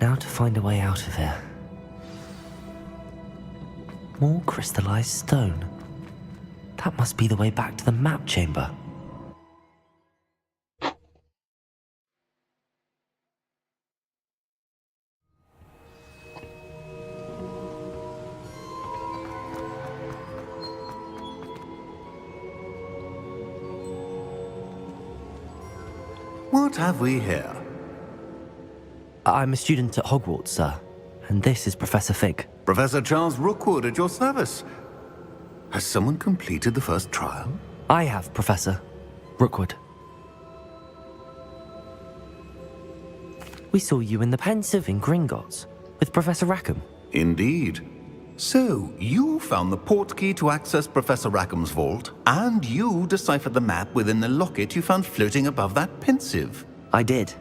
Now to find a way out of here. More crystallized stone. That must be the way back to the map chamber. What have we here? I'm a student at Hogwarts, sir. And this is Professor Fig. Professor Charles Rookwood at your service. Has someone completed the first trial? I have, Professor Rookwood. We saw you in the Pensive in Gringotts with Professor Rackham. Indeed. So, you found the portkey to access Professor Rackham's vault, and you deciphered the map within the locket you found floating above that Pensive. I did.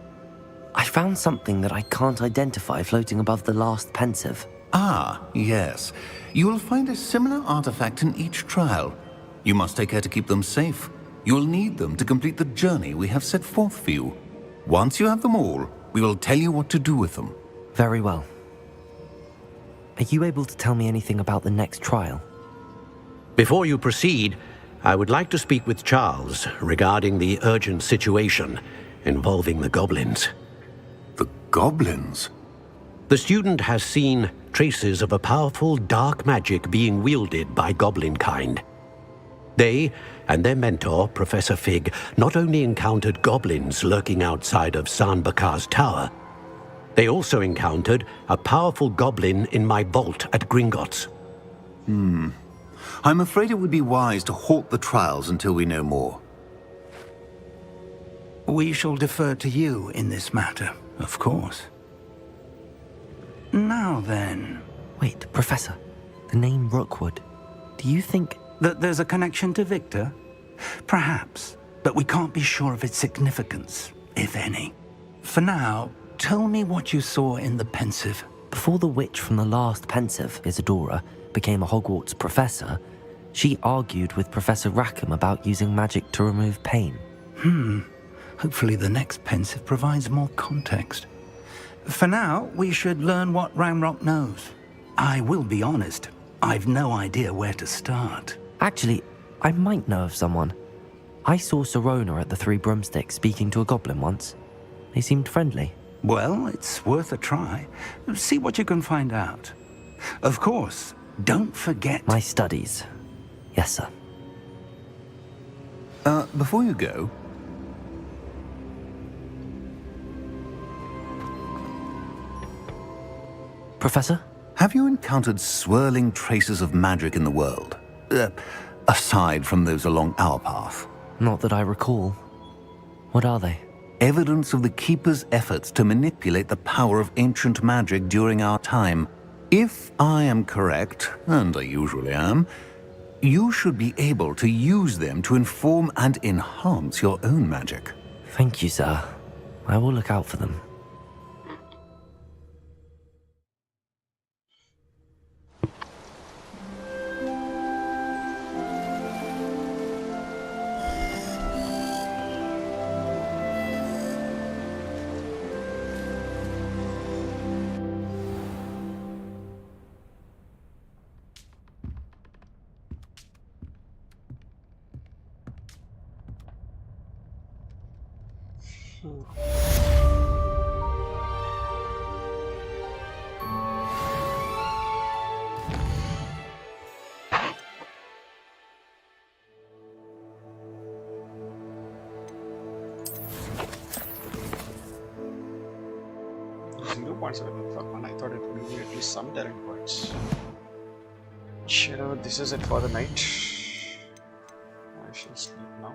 I found something that I can't identify floating above the last Pensive. Ah, yes. You will find a similar artifact in each trial. You must take care to keep them safe. You will need them to complete the journey we have set forth for you. Once you have them all, we will tell you what to do with them. Very well. Are you able to tell me anything about the next trial? Before you proceed, I would like to speak with Charles regarding the urgent situation involving the goblins. The goblins? The student has seen traces of a powerful dark magic being wielded by goblin kind. They and their mentor, Professor Fig, not only encountered goblins lurking outside of San Bakar's tower, they also encountered a powerful goblin in my vault at Gringotts. I'm afraid it would be wise to halt the trials until we know more. We shall defer to you in this matter, of course. Now then... Wait, Professor. The name Rookwood. Do you think... that there's a connection to Victor? Perhaps, but we can't be sure of its significance, if any. For now, tell me what you saw in the Pensive. Before the witch from the last Pensive, Isadora, became a Hogwarts professor, she argued with Professor Rackham about using magic to remove pain. Hopefully the next Pensive provides more context. For now, we should learn what Ranrock knows. I will be honest, I've no idea where to start. Actually, I might know of someone. I saw Serona at the Three Broomsticks speaking to a goblin once. They seemed friendly. Well, it's worth a try. See what you can find out. Of course, don't forget... My studies. Yes, sir. Before you go... Professor? Have you encountered swirling traces of magic in the world? Aside from those along our path? Not that I recall. What are they? Evidence of the Keeper's efforts to manipulate the power of ancient magic during our time. If I am correct, and I usually am, you should be able to use them to inform and enhance your own magic. Thank you, sir. I will look out for them. I thought it would be at least some talent points. Sure, this is it for the night. I shall sleep now.